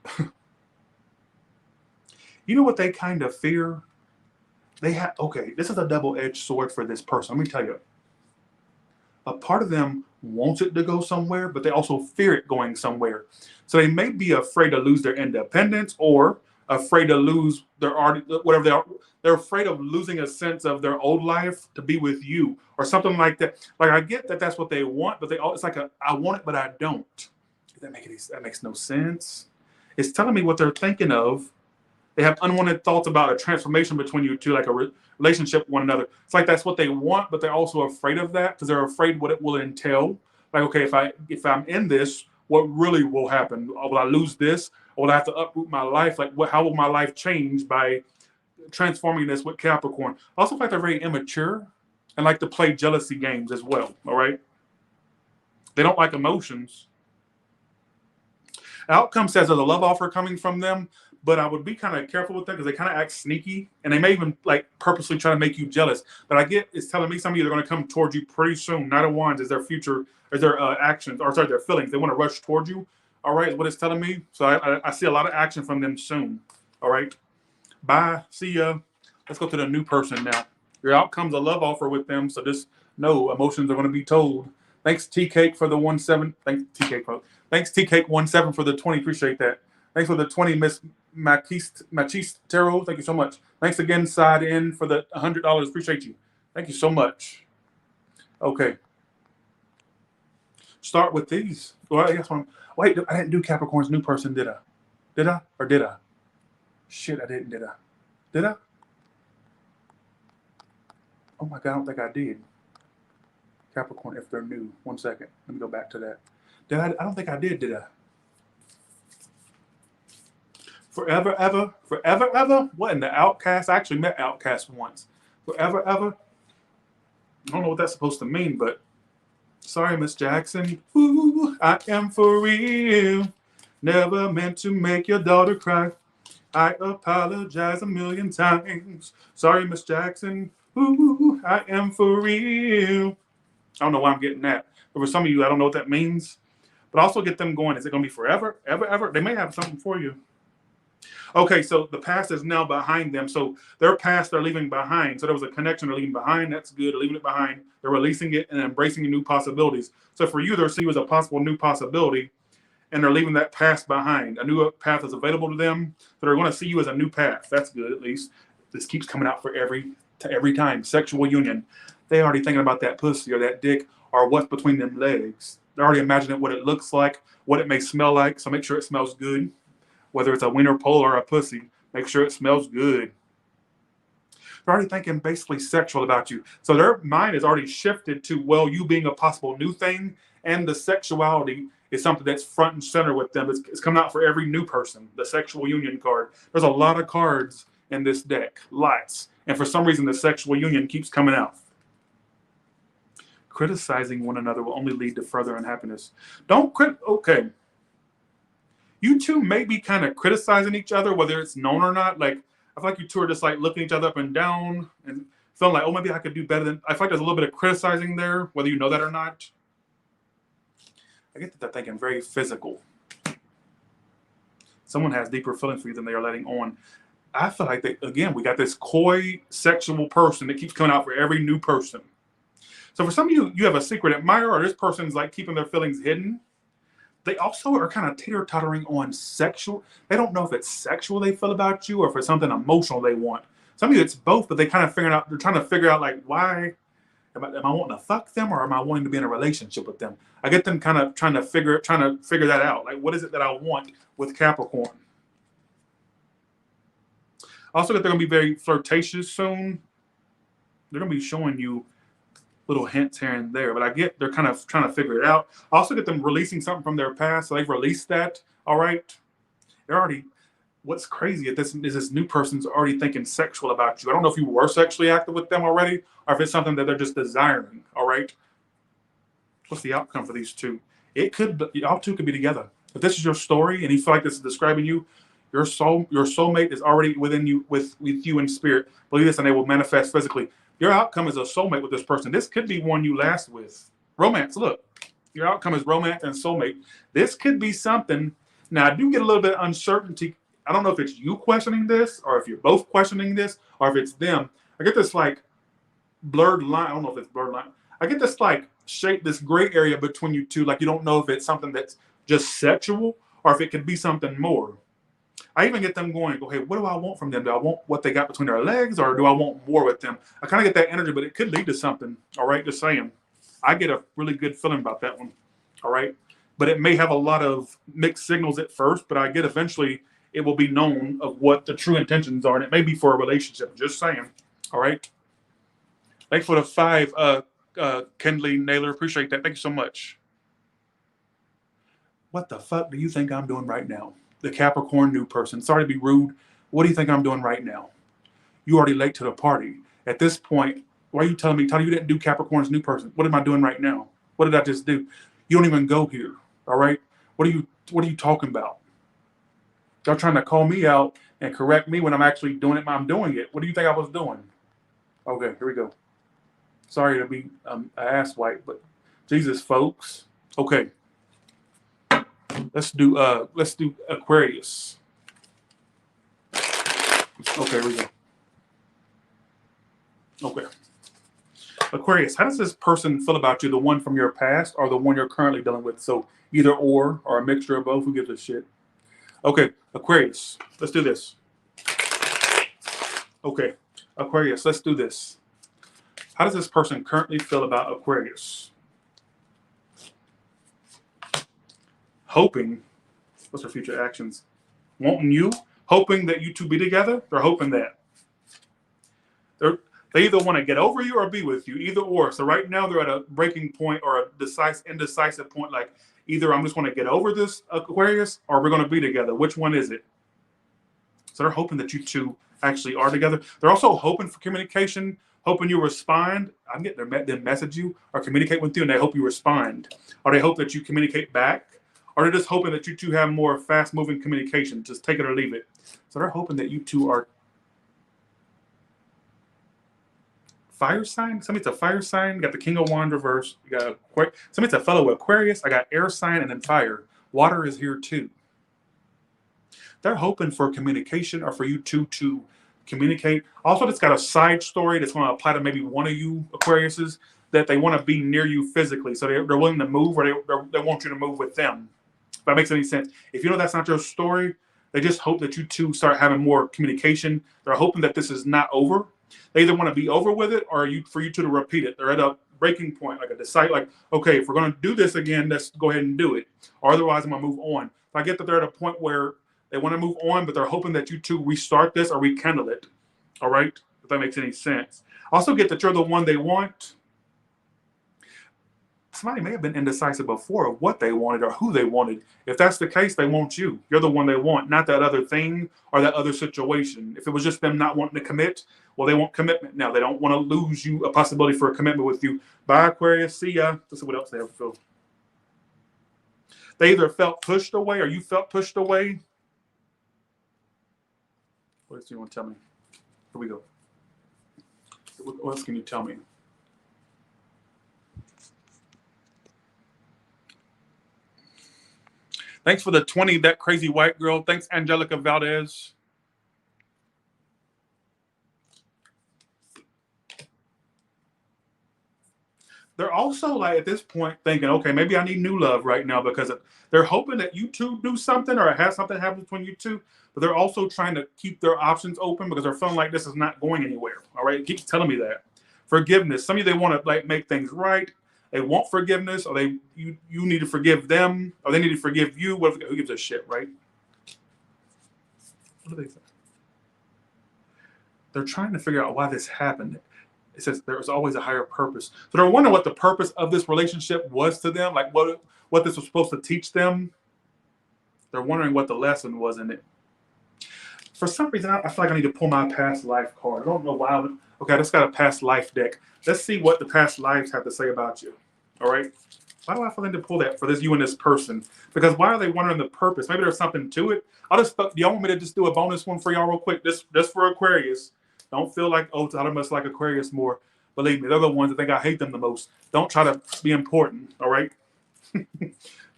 You know what they kind of fear? This is a double-edged sword for this person. Let me tell you. A part of them wants it to go somewhere, but they also fear it going somewhere. So they may be afraid to lose their independence or afraid to lose their art, whatever they are. They're afraid of losing a sense of their old life to be with you or something like that. Like I get that that's what they want, but it's like I want it, but I don't. That makes no sense. It's telling me what they're thinking of. They have unwanted thoughts about a transformation between you two, like a relationship with one another. It's like that's what they want, but they're also afraid of that because they're afraid what it will entail. Like, okay, if I'm in this, what really will happen? Will I lose this? Or will I have to uproot my life? Like, how will my life change by transforming this with Capricorn? I also feel like they're very immature and like to play jealousy games as well, all right? They don't like emotions. Outcome says there's a love offer coming from them, but I would be kind of careful with that because they kind of act sneaky and they may even like purposely try to make you jealous. But I get it's telling me some of you are going to come towards you pretty soon. Knight of Wands is their future, is their actions, or sorry, their feelings. They want to rush towards you. All right, is what it's telling me. So I see a lot of action from them soon. All right, bye. See ya. Let's go to the new person now. Your outcome's a love offer with them, so just know emotions are going to be told. Thanks, T Cake, for the 1-7. Thanks, T Cake. Thanks, T Cake 1-7 for the 20. Appreciate that. Thanks for the 20, Miss Machiste Tarot. Thank you so much. Thanks again, Side In, for the $100. Appreciate you. Thank you so much. Okay. Start with these. Well, I guess wait, I didn't do Capricorn's new person, did I? Did I? Or did I? Shit, I didn't, did I? Did I? Oh my God, I don't think I did. Capricorn, if they're new. 1 second. Let me go back to that. Did I don't think I did I? Forever, ever? What in the Outcast? I actually met Outcast once. Forever, ever? I don't know what that's supposed to mean, but sorry, Miss Jackson. Ooh, I am for real. Never meant to make your daughter cry. I apologize a million times. Sorry, Miss Jackson. Ooh, I am for real. I don't know why I'm getting that. But for some of you, I don't know what that means. But also get them going. Is it going to be forever, ever? They may have something for you. Okay, so the past is now behind them. So their past they're leaving behind. So there was a connection they're leaving behind. That's good. They're leaving it behind. They're releasing it and embracing new possibilities. So for you, they're seeing you as a possible new possibility, and they're leaving that past behind. A new path is available to them. So they're going to see you as a new path. That's good, at least. This keeps coming out for every time. Sexual union. They're already thinking about that pussy or that dick or what's between them legs. They're already imagining what it looks like, what it may smell like. So make sure it smells good. Whether it's a wiener pole or a pussy, make sure it smells good. They're already thinking basically sexual about you. So their mind is already shifted to, well, you being a possible new thing, and the sexuality is something that's front and center with them. It's coming out for every new person, the sexual union card. There's a lot of cards in this deck, lots. And for some reason, the sexual union keeps coming out. Criticizing one another will only lead to further unhappiness. Okay. You two may be kind of criticizing each other, whether it's known or not. Like, I feel like you two are just like looking each other up and down and feeling like, oh, maybe I could do better than. I feel like there's a little bit of criticizing there, whether you know that or not. I get that they're thinking very physical. Someone has deeper feelings for you than they are letting on. I feel like we got this coy sexual person that keeps coming out for every new person. So for some of you, you have a secret admirer, or this person's like keeping their feelings hidden. They also are kind of teeter-tottering on sexual. They don't know if it's sexual they feel about you or if it's something emotional they want. Some of you, it's both, but they're trying to figure out like, why am I wanting to fuck them, or am I wanting to be in a relationship with them? I get them kind of trying to figure that out. Like, what is it that I want with Capricorn? Also, that they're going to be very flirtatious soon. They're going to be showing you little hints here and there, but I get they're kind of trying to figure it out. I also get them releasing something from their past, so they've released that. All right, they're already. What's crazy at this is this new person's already thinking sexual about you. I don't know if you were sexually active with them already, or if it's something that they're just desiring. All right, what's the outcome for these two? Y'all two could be together. If this is your story and you feel like this is describing you, your soulmate is already within you, with you in spirit. Believe this, and they will manifest physically. Your outcome is a soulmate with this person. This could be one you last with. Romance, look. Your outcome is romance and soulmate. This could be something. Now, I do get a little bit of uncertainty. I don't know if it's you questioning this, or if you're both questioning this, or if it's them. I get this like blurred line. I don't know if it's blurred line. I get this like shape, this gray area between you two. Like you don't know if it's something that's just sexual, or if it could be something more. I even get them going, okay, what do I want from them? Do I want what they got between their legs, or do I want more with them? I kind of get that energy, but it could lead to something. All right, just saying. I get a really good feeling about that one. All right. But it may have a lot of mixed signals at first, but I get eventually it will be known of what the true intentions are. And it may be for a relationship. Just saying. All right. Thanks for the 5, Kendley Naylor. Appreciate that. Thank you so much. What the fuck do you think I'm doing right now? The Capricorn new person. Sorry to be rude. What do you think I'm doing right now? You already late to the party. At this point, why are you telling me you didn't do Capricorn's new person? What am I doing right now? What did I just do? You don't even go here. All right? What are you talking about? Y'all trying to call me out and correct me when I'm actually doing it. I'm doing it. What do you think I was doing? Okay, here we go. Sorry to be an ass wipe, but Jesus, folks. Okay. Let's do Aquarius. Okay, here we go. Okay. Aquarius, how does this person feel about you? The one from your past or the one you're currently dealing with? So either or a mixture of both. Who gives a shit? Okay, Aquarius, let's do this. Okay, Aquarius, let's do this. How does this person currently feel about Aquarius? Hoping, what's their future actions? Wanting you, hoping that you two be together. They're hoping that. They either want to get over you or be with you, either or. So right now they're at a breaking point or a indecisive point. Like either I'm just going to get over this Aquarius, or we're going to be together. Which one is it? So they're hoping that you two actually are together. They're also hoping for communication, hoping you respond. I'm getting them message you or communicate with you, and they hope you respond. Or they hope that you communicate back. Or they're just hoping that you two have more fast-moving communication. Just take it or leave it. So they're hoping that you two are fire sign. Somebody's a fire sign. You got the King of Wands reverse. You got somebody's a fellow Aquarius. I got air sign and then fire. Water is here too. They're hoping for communication or for you two to communicate. Also, it's got a side story that's going to apply to maybe one of you Aquariuses, that they want to be near you physically. So they're willing to move, or they want you to move with them. If that makes any sense. If you know that's not your story, they just hope that you two start having more communication. They're hoping that this is not over. They either want to be over with it or for you two to repeat it. They're at a breaking point, like a decide, like, okay, if we're going to do this again, let's go ahead and do it. Or otherwise, I'm going to move on. If I get that they're at a point where they want to move on, but they're hoping that you two restart this or rekindle it. All right? if that makes any sense. I also get that you're the one they want. Somebody may have been indecisive before of what they wanted or who they wanted. If that's the case, they want you. You're the one they want, not that other thing or that other situation. If it was just them not wanting to commit, well, they want commitment now. They don't want to lose you, a possibility for a commitment with you. Bye, Aquarius. See ya. Let's see what else they have to feel. They either felt pushed away or you felt pushed away. What else do you want to tell me? Here we go. What else can you tell me? Thanks for the 20, that crazy white girl. Thanks, Angelica Valdez. They're also like at this point thinking, okay, maybe I need new love right now, because they're hoping that you two do something or have something happen between you two. But they're also trying to keep their options open because they're feeling like this is not going anywhere. All right, it keeps telling me that. Forgiveness. Some of you, they want to like make things right. They want forgiveness, or you need to forgive them, or they need to forgive you. Who gives a shit, right? What do they say? They're trying to figure out why this happened. It says there was always a higher purpose. So they're wondering what the purpose of this relationship was to them, like what this was supposed to teach them. They're wondering what the lesson was in it. For some reason, I feel like I need to pull my past life card. I don't know why. Okay, I just got a past life deck. Let's see what the past lives have to say about you. All right. Why do I feel like to pull that for this you and this person? Because why are they wondering the purpose? Maybe there's something to it. Do y'all want me to just do a bonus one for y'all real quick? Just for Aquarius. Don't feel like, oh, I must like Aquarius more. Believe me, they're the ones that think I hate them the most. Don't try to be important. All right.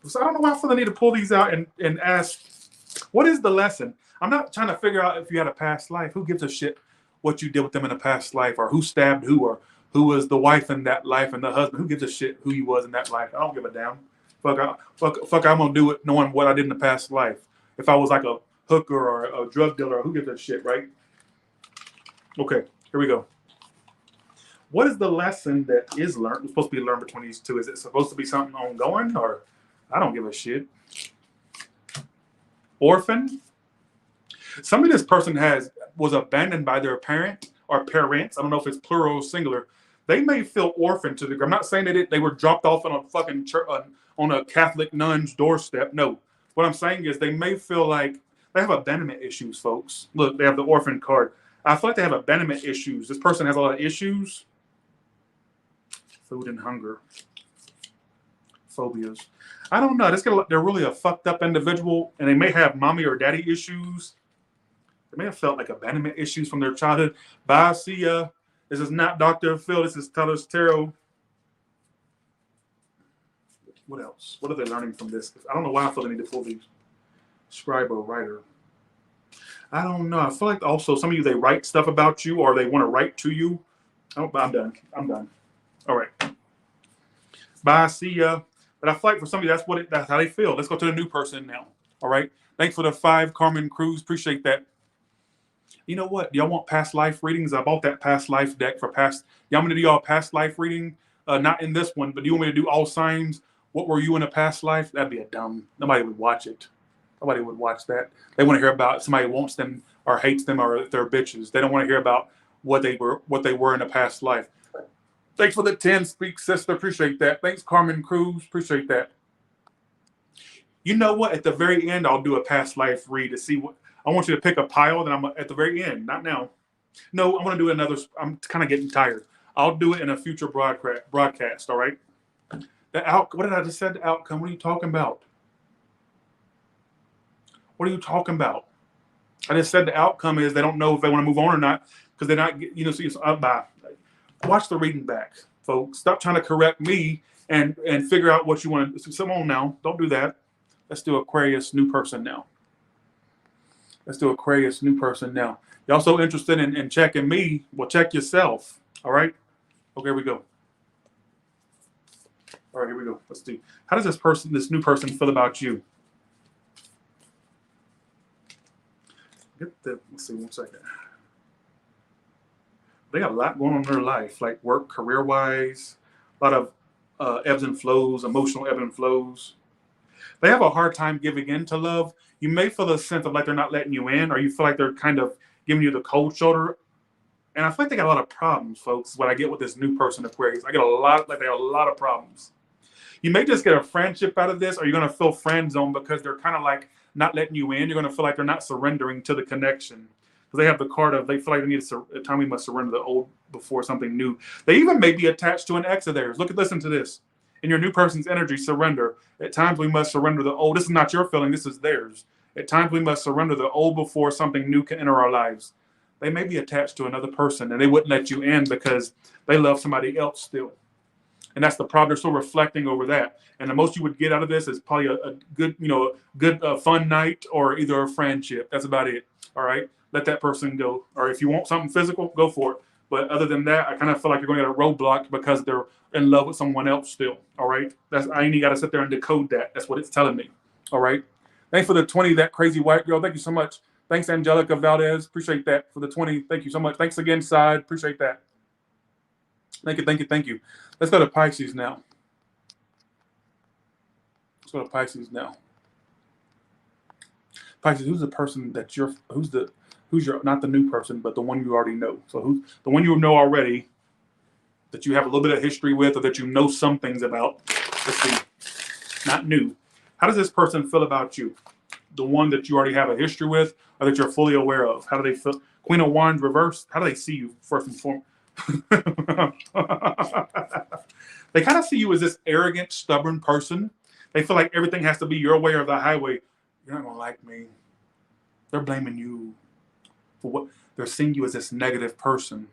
So I don't know why I feel the need to pull these out and ask, what is the lesson? I'm not trying to figure out if you had a past life. Who gives a shit what you did with them in a past life, or who stabbed who, or who was the wife in that life and the husband? Who gives a shit who you was in that life? I don't give a damn. Fuck, I'm going to do it knowing what I did in the past life. If I was like a hooker or a drug dealer, who gives a shit, right? Okay, here we go. What is the lesson that is learned? It's supposed to be learned between these two. Is it supposed to be something ongoing, or I don't give a shit? Orphan. Some of this person was abandoned by their parent or parents. I don't know if it's plural or singular. They may feel orphaned to the degree. I'm not saying that they were dropped off on a fucking church, on a Catholic nun's doorstep. No. What I'm saying is they may feel like they have abandonment issues, folks. Look, they have the orphan card. I feel like they have abandonment issues. This person has a lot of issues. Food and hunger. Phobias. I don't know. They're really a fucked up individual, and they may have mommy or daddy issues. They may have felt like abandonment issues from their childhood. Bye, see ya. This is not Dr. Phil. This is Taurus Tarot. What else? What are they learning from this? I don't know why I feel the need to pull these. Scribe or writer. I don't know. I feel like also some of you, they write stuff about you, or they want to write to you. Oh, I'm done. All right. Bye, see ya. But I feel like for some of you, that's how they feel. Let's go to the new person now. All right. Thanks for the 5, Carmen Cruz. Appreciate that. You know what? Y'all want past life readings? I bought that past life deck for past. Y'all want me to do y'all past life reading? Not in this one, but do you want me to do all signs? What were you in a past life? That'd be nobody would watch it. Nobody would watch that. They want to hear about somebody wants them or hates them, or they're bitches. They don't want to hear about what they were in a past life. Thanks for the 10, Speak Sister. Appreciate that. Thanks, Carmen Cruz. Appreciate that. You know what? At the very end, I'll do a past life read to see what. I want you to pick a pile, then I'm at the very end, not now. No, I'm going to do another. I'm kind of getting tired. I'll do it in a future broadcast, all right? What did I just say? The outcome. What are you talking about? What are you talking about? I just said the outcome is they don't know if they want to move on or not because they're not, so bye. Watch the reading back, folks. Stop trying to correct me and figure out what you want to. Come on now. Don't do that. Let's do Aquarius new person now. You're also interested in checking me? Well, check yourself. All right? Okay, here we go. All right, here we go. Let's do. How does this new person feel about you? Let's see, 1 second. They got a lot going on in their life, like work, career-wise, a lot of ebbs and flows, emotional ebbs and flows. They have a hard time giving in to love. You may feel a sense of like they're not letting you in, or you feel like they're kind of giving you the cold shoulder And I feel like they got a lot of problems, folks. What I get with this new person, Aquarius, I get a lot, like they have a lot of problems. You may just get a friendship out of this, or you're going to feel friend zone because they're kind of like not letting you in. You're going to feel like they're not surrendering to the connection. Because they have the card of, they feel like they need a time we must surrender the old before something new. They even may be attached to an ex of theirs. Listen to this. In your new person's energy, surrender. At times we must surrender the old. This is not your feeling, this is theirs. At times we must surrender the old before something new can enter our lives. They may be attached to another person and they wouldn't let you in because they love somebody else still. And that's the problem. They're still reflecting over that. And the most you would get out of this is probably a good fun night or either a friendship. That's about it. All right. Let that person go. Or if you want something physical, go for it. But other than that, I kind of feel like you're going to get a roadblock because they're in love with someone else still. All right. I ain't got to sit there and decode that. That's what it's telling me. All right. Thanks for the 20, that crazy white girl. Thank you so much. Thanks, Angelica Valdez. Appreciate that for the 20. Thank you so much. Thanks again, Side. Appreciate that. Thank you. Let's go to Pisces now. Pisces, who's the person that who's your, not the new person, but the one you already know. So who's the one you know already that you have a little bit of history with or that you know some things about? Let's see. Not new. How does this person feel about you? The one that you already have a history with or that you're fully aware of? How do they feel? Queen of Wands reversed. How do they see you first and foremost? They kind of see you as this arrogant, stubborn person. They feel like everything has to be your way or the highway. You're not going to like me. They're blaming you for what they're seeing you as this negative person.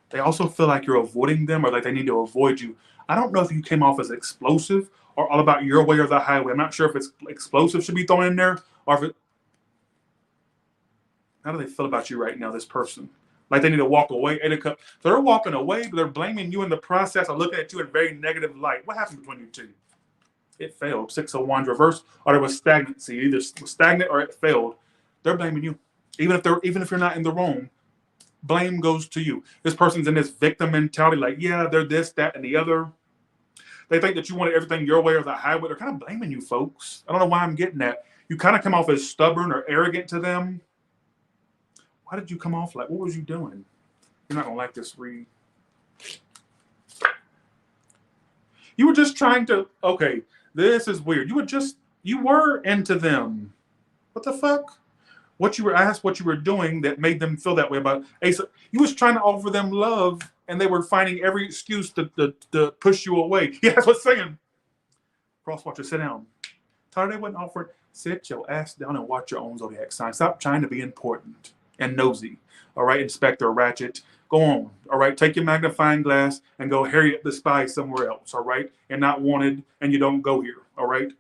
They also feel like you're avoiding them or like they need to avoid you. I don't know if you came off as explosive or all about your way or the highway. I'm not sure if it's explosive should be thrown in there or if it. How do they feel about you right now, this person? Like they need to walk away. 8 of Cups. So they're walking away, but they're blaming you in the process or looking at you in very negative light. What happened between you two? It failed. 6 of Wands reverse, or there was stagnancy. Either stagnant or it failed. They're blaming you. Even if you're not in the wrong, blame goes to you. This person's in this victim mentality, like, yeah, they're this, that, and the other. They think that you wanted everything your way or the highway. They're kind of blaming you, folks. I don't know why I'm getting that. You kind of come off as stubborn or arrogant to them. Why did you come off like, what was you doing? You're not going to like this read. You were just trying to, okay, this is weird. You were into them. What the fuck? What you were asked, what you were doing that made them feel that way about Asa. You was trying to offer them love and they were finding every excuse to push you away. Yeah, that's what's saying. Crosswatcher, sit down. Tell her they wouldn't offer it. Sit your ass down and watch your own zodiac sign. Stop trying to be important and nosy. All right, Inspector Ratchet. Go on. All right, take your magnifying glass and go Harriet the Spy somewhere else. All right, and not wanted, and you don't go here. All right.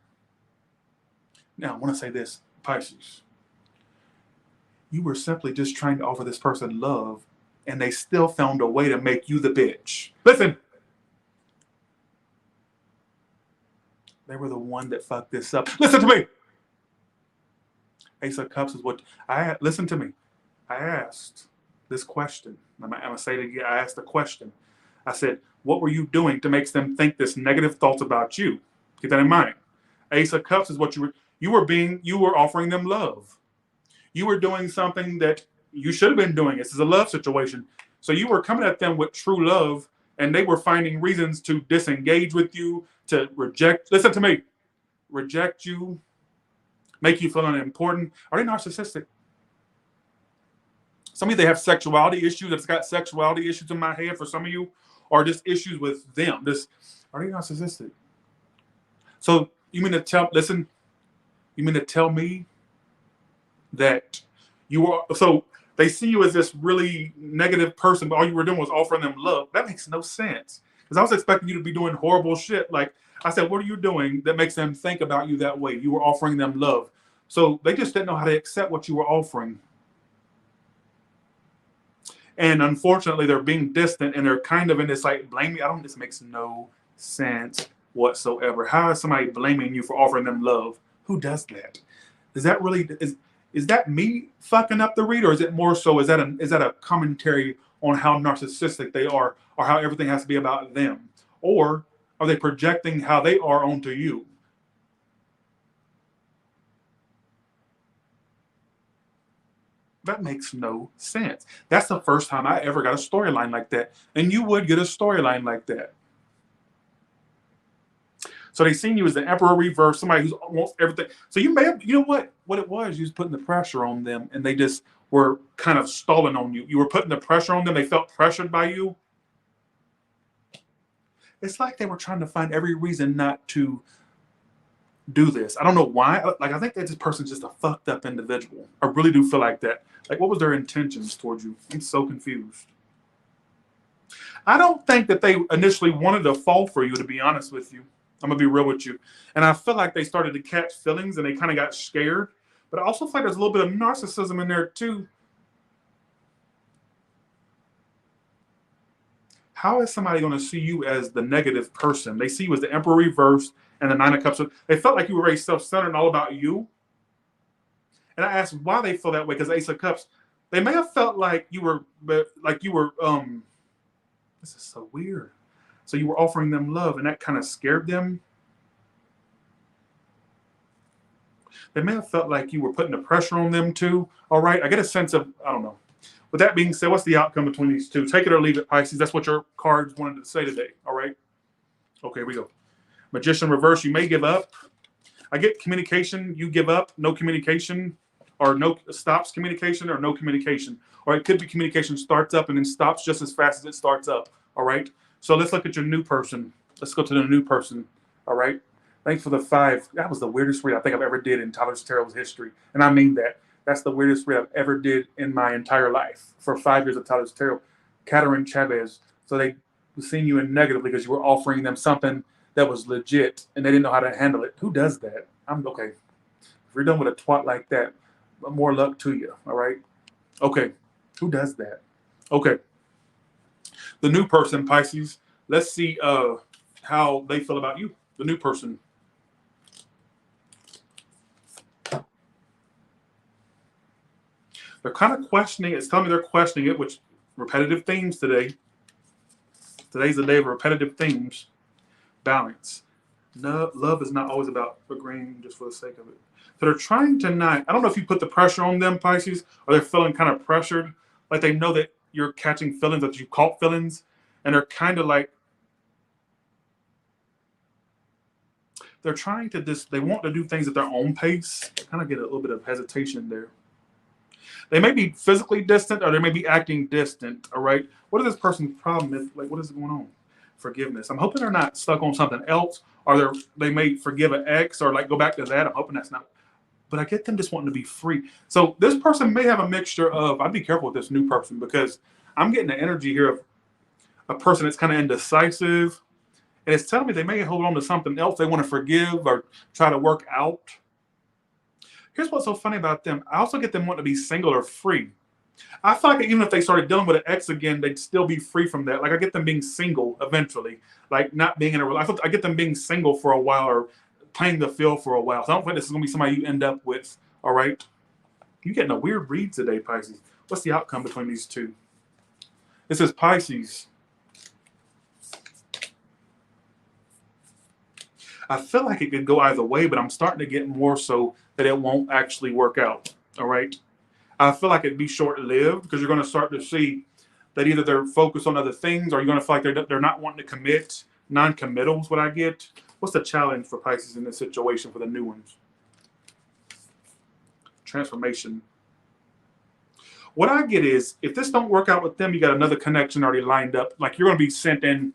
Now, I want to say this, Pisces. You were simply just trying to offer this person love, and they still found a way to make you the bitch. Listen. They were the one that fucked this up. Listen to me. Ace of Cups is what listen to me. I asked this question. I'm going to say it again. I asked the question. I said, what were you doing to make them think this negative thoughts about you? Keep that in mind. Ace of Cups is what you were offering them love. You were doing something that you should have been doing. This is a love situation. So you were coming at them with true love, and they were finding reasons to disengage with you, to reject. Listen to me. Reject you, make you feel unimportant. Are they narcissistic? Some of you, they have sexuality issues. It's got sexuality issues in my head for some of you, or just issues with them. Are they narcissistic? So you mean to tell me that you are, so they see you as this really negative person, but all you were doing was offering them love? That makes no sense. Because I was expecting you to be doing horrible shit. Like I said, what are you doing that makes them think about you that way? You were offering them love. So they just didn't know how to accept what you were offering. And unfortunately, they're being distant and they're kind of in this like, blame me. This makes no sense whatsoever. How is somebody blaming you for offering them love? Who does that? Is that really, is that me fucking up the read, or is it more so, is that a commentary on how narcissistic they are or how everything has to be about them? Or are they projecting how they are onto you? That makes no sense. That's the first time I ever got a storyline like that. And you would get a storyline like that. So they seen you as the emperor reverse, somebody who wants everything. So you may have, you know what it was? You was putting the pressure on them, and they just were kind of stalling on you. You were putting the pressure on them. They felt pressured by you. It's like they were trying to find every reason not to do this. I don't know why. Like, I think that this person's just a fucked up individual. I really do feel like that. Like, what was their intentions towards you? I'm so confused. I don't think that they initially wanted to fall for you, to be honest with you. I'm gonna be real with you. And I feel like they started to catch feelings and they kind of got scared. But I also feel like there's a little bit of narcissism in there too. How is somebody going to see you as the negative person? They see you as the Emperor reversed and the Nine of Cups. They felt like you were very self-centered and all about you. And I asked why they feel that way, because Ace of Cups, they may have felt like you were, this is so weird. So you were offering them love, and that kind of scared them. They may have felt like you were putting the pressure on them too. All right, I get a sense of, I don't know. With that being said, what's the outcome between these two? Take it or leave it, Pisces. That's what your cards wanted to say today. All right. Okay, here we go. Magician reverse, you may give up. I get communication, you give up, no communication, or no stops communication, or no communication. Or it could be communication starts up and then stops just as fast as it starts up. All right. So let's look at your new person. Let's go to the new person. All right. Thanks for the 5. That was the weirdest read I think I've ever did in Taurus Tarot's history. And I mean that. That's the weirdest read I've ever did in my entire life. For 5 years of Taurus Tarot. Catherine Chavez. So they were seeing you in negatively because you were offering them something that was legit and they didn't know how to handle it. Who does that? I'm okay. If you're done with a twat like that, more luck to you. All right. Okay. Who does that? Okay. The new person, Pisces. Let's see how they feel about you. The new person. They're kind of questioning. It's telling me they're questioning it, which repetitive themes today. Today's the day of repetitive themes. Balance. No, love is not always about agreeing just for the sake of it. So they're trying to not, I don't know if you put the pressure on them, Pisces, or they're feeling kind of pressured. Like they know that you're catching feelings, that you caught feelings, and they're kind of like, they're trying to they want to do things at their own pace. I kind of get a little bit of hesitation there. They may be physically distant or they may be acting distant, all right? What is this person's problem? Like, what is going on? Forgiveness. I'm hoping they're not stuck on something else, or they may forgive an ex or like go back to that. I'm hoping that's not. But I get them just wanting to be free. So this person may have a mixture of, I'd be careful with this new person because I'm getting the energy here of a person that's kind of indecisive. And it's telling me they may hold on to something else they want to forgive or try to work out. Here's what's so funny about them. I also get them wanting to be single or free. I feel like even if they started dealing with an ex again, they'd still be free from that. Like I get them being single eventually, like not being in a relationship. I get them being single for a while or playing the field for a while. So I don't think this is going to be somebody you end up with. All right. You're getting a weird read today, Pisces. What's the outcome between these two? It says Pisces. I feel like it could go either way, but I'm starting to get more so that it won't actually work out. All right. I feel like it'd be short-lived because you're going to start to see that either they're focused on other things or you're going to feel like they're not wanting to commit. Non-committal is what I get. What's the challenge for Pisces in this situation for the new ones? Transformation. What I get is if this don't work out with them, you got another connection already lined up. Like you're going to be sent in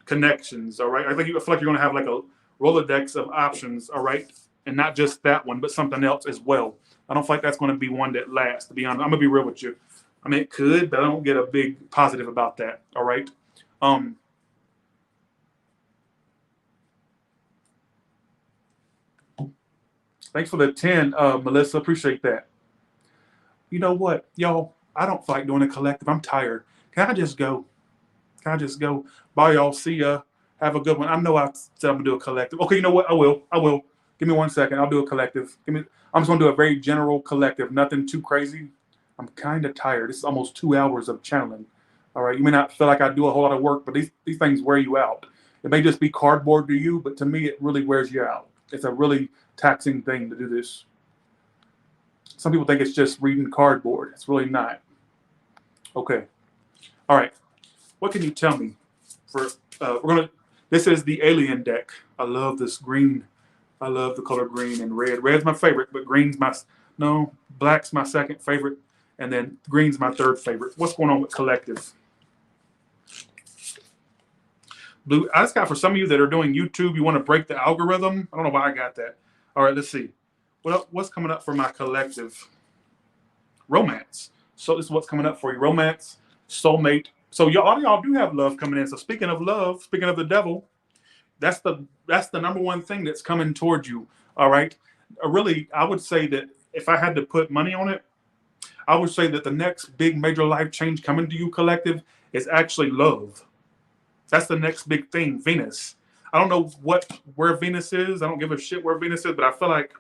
connections. All right. I feel like you're going to have like a Rolodex of options. All right. And not just that one, but something else as well. I don't feel like that's going to be one that lasts, to be honest. I'm going to be real with you. I mean, it could, but I don't get a big positive about that. All right. Thanks for the 10, Melissa. Appreciate that. You know what, y'all? I don't feel like doing a collective. I'm tired. Can I just go? Can I just go? Bye, y'all. See ya. Have a good one. I know I said I'm going to do a collective. Okay, you know what? I will. Give me 1 second. I'll do a collective. I'm just going to do a very general collective. Nothing too crazy. I'm kind of tired. This is almost 2 hours of channeling. All right. You may not feel like I do a whole lot of work, but these things wear you out. It may just be cardboard to you, but to me, it really wears you out. It's a really taxing thing to do this. Some people think it's just reading cardboard. It's really not. Okay. All right. What can you tell me? This is the alien deck. I love this green. I love the color green and red. Red's my favorite, but black's my second favorite, and then green's my third favorite. What's going on with collective? Blue. I just got for some of you that are doing YouTube. You want to break the algorithm. I don't know why I got that. All right, let's see. What's coming up for my collective? Romance. So this is what's coming up for you. Romance, soulmate. So all y'all do have love coming in. So speaking of love, speaking of the devil, that's the number one thing that's coming towards you. All right. Really, I would say that if I had to put money on it, I would say that the next big major life change coming to you, collective, is actually love. That's the next big thing, Venus. I don't know where Venus is. I don't give a shit where Venus is, but I feel like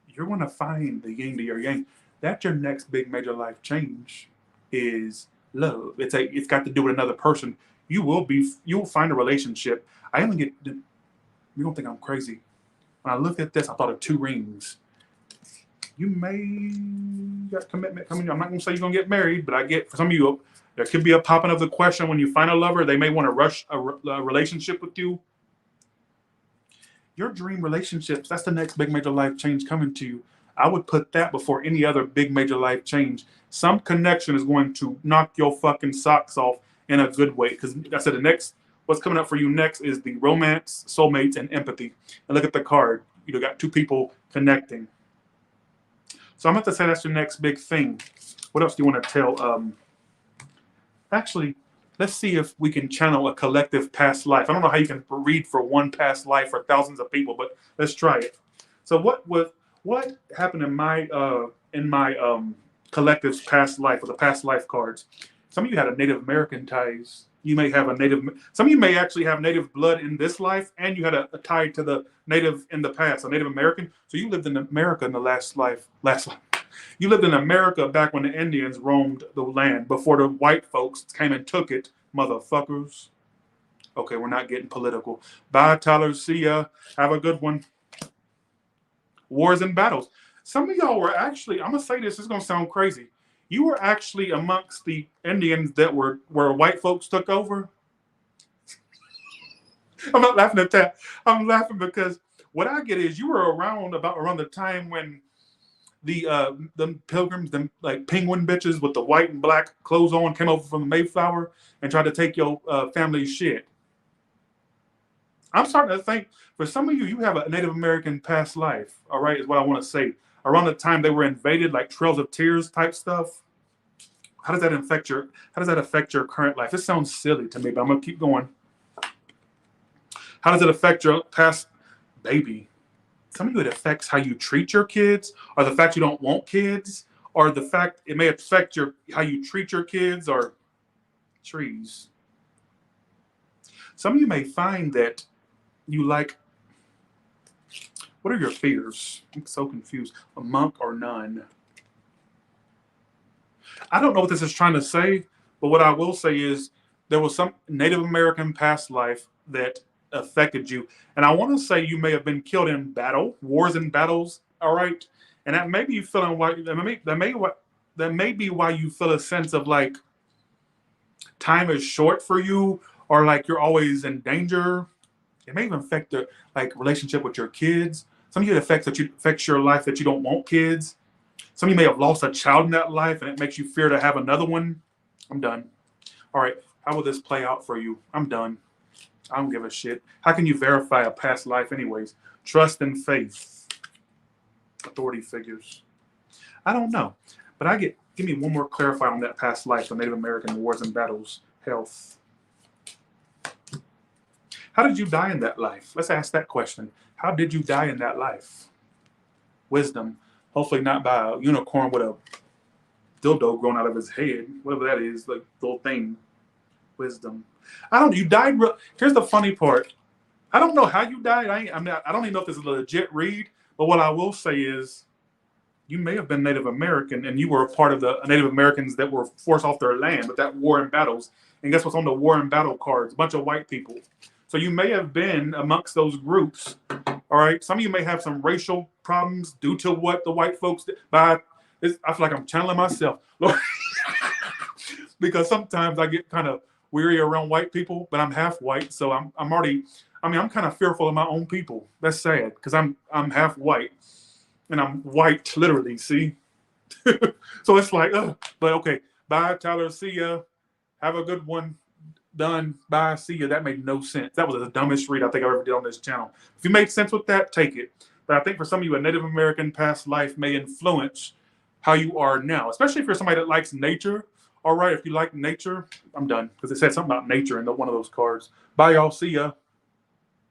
you're going to find the yin to your yang. That's your next big major life change is love. It's got to do with another person. You will find a relationship. You don't think I'm crazy. When I looked at this, I thought of 2 rings. You may got commitment coming. I'm not going to say you're going to get married, but for some of you, there could be a popping of the question when you find a lover. They may want to rush a relationship with you. Your dream relationships, that's the next big major life change coming to you. I would put that before any other big major life change. Some connection is going to knock your fucking socks off in a good way. Because I said what's coming up for you next is the romance, soulmates, and empathy. And look at the card. You got 2 people connecting. So I'm going to say that's your next big thing. What else do you want to tell? Actually, let's see if we can channel a collective past life. I don't know how you can read for one past life for thousands of people, but let's try it. So what happened in my collective's past life, or the past life cards? Some of you had a Native American ties. Some of you may actually have Native blood in this life, and you had a tie to the Native in the past, a Native American. So you lived in America in the last life. You lived in America back when the Indians roamed the land, before the white folks came and took it, motherfuckers. Okay, we're not getting political. Bye, Tyler. See ya. Have a good one. Wars and battles. Some of y'all were actually, I'm going to say this is going to sound crazy. You were actually amongst the Indians that where white folks took over. I'm not laughing at that. I'm laughing because what I get is you were around the time when the pilgrims, them like penguin bitches with the white and black clothes on, came over from the Mayflower and tried to take your family's shit. I'm starting to think for some of you, you have a Native American past life. All right, is what I want to say. Around the time they were invaded, like Trails of Tears type stuff. How does that affect your current life? It sounds silly to me, but I'm gonna keep going. How does it affect your past baby? Some of you, it affects how you treat your kids, or the fact you don't want kids, or the fact it may affect how you treat your kids, or trees. Some of you may find that you like, what are your fears? I'm so confused. A monk or nun? I don't know what this is trying to say, but what I will say is there was some Native American past life that affected you. And I want to say you may have been killed in wars and battles, all right? And that may be you feeling that may be why you feel a sense of like time is short for you, or like you're always in danger. It may even affect the relationship with your kids. Some of you, it affects your life that you don't want kids. Some of you may have lost a child in that life, and it makes you fear to have another one. I'm done. All right, how will this play out for you? I'm done. I don't give a shit. How can you verify a past life anyways? Trust and faith. Authority figures. I don't know. But give me one more clarifier on that past life, the Native American wars and battles, health. How did you die in that life? Let's ask that question. How did you die in that life? Wisdom. Hopefully not by a unicorn with a dildo growing out of his head. Whatever that is, like the little thing. Wisdom. You died. Here's the funny part. I don't know how you died. I don't even know if this is a legit read. But what I will say is, you may have been Native American, and you were a part of the Native Americans that were forced off their land with that war and battles. And guess what's on the war and battle cards? A bunch of white people. So you may have been amongst those groups All right. Some of you may have some racial problems due to what the white folks did. But I feel like I'm channeling myself. Because sometimes I get kind of weary around white people, but I'm half white. So I'm already, I mean, I'm kind of fearful of my own people. That's sad because I'm half white and I'm white literally. See? So it's like, but okay. Bye, Tyler. See ya. Have a good one. Done. Bye. See ya. That made no sense. That was the dumbest read I think I ever did on this channel. If you made sense with that, take it. But I think for some of you, a Native American past life may influence how you are now, especially if you're somebody that likes nature. All right, if you like nature, I'm done because it said something about nature in one of those cards. Bye, y'all. See ya.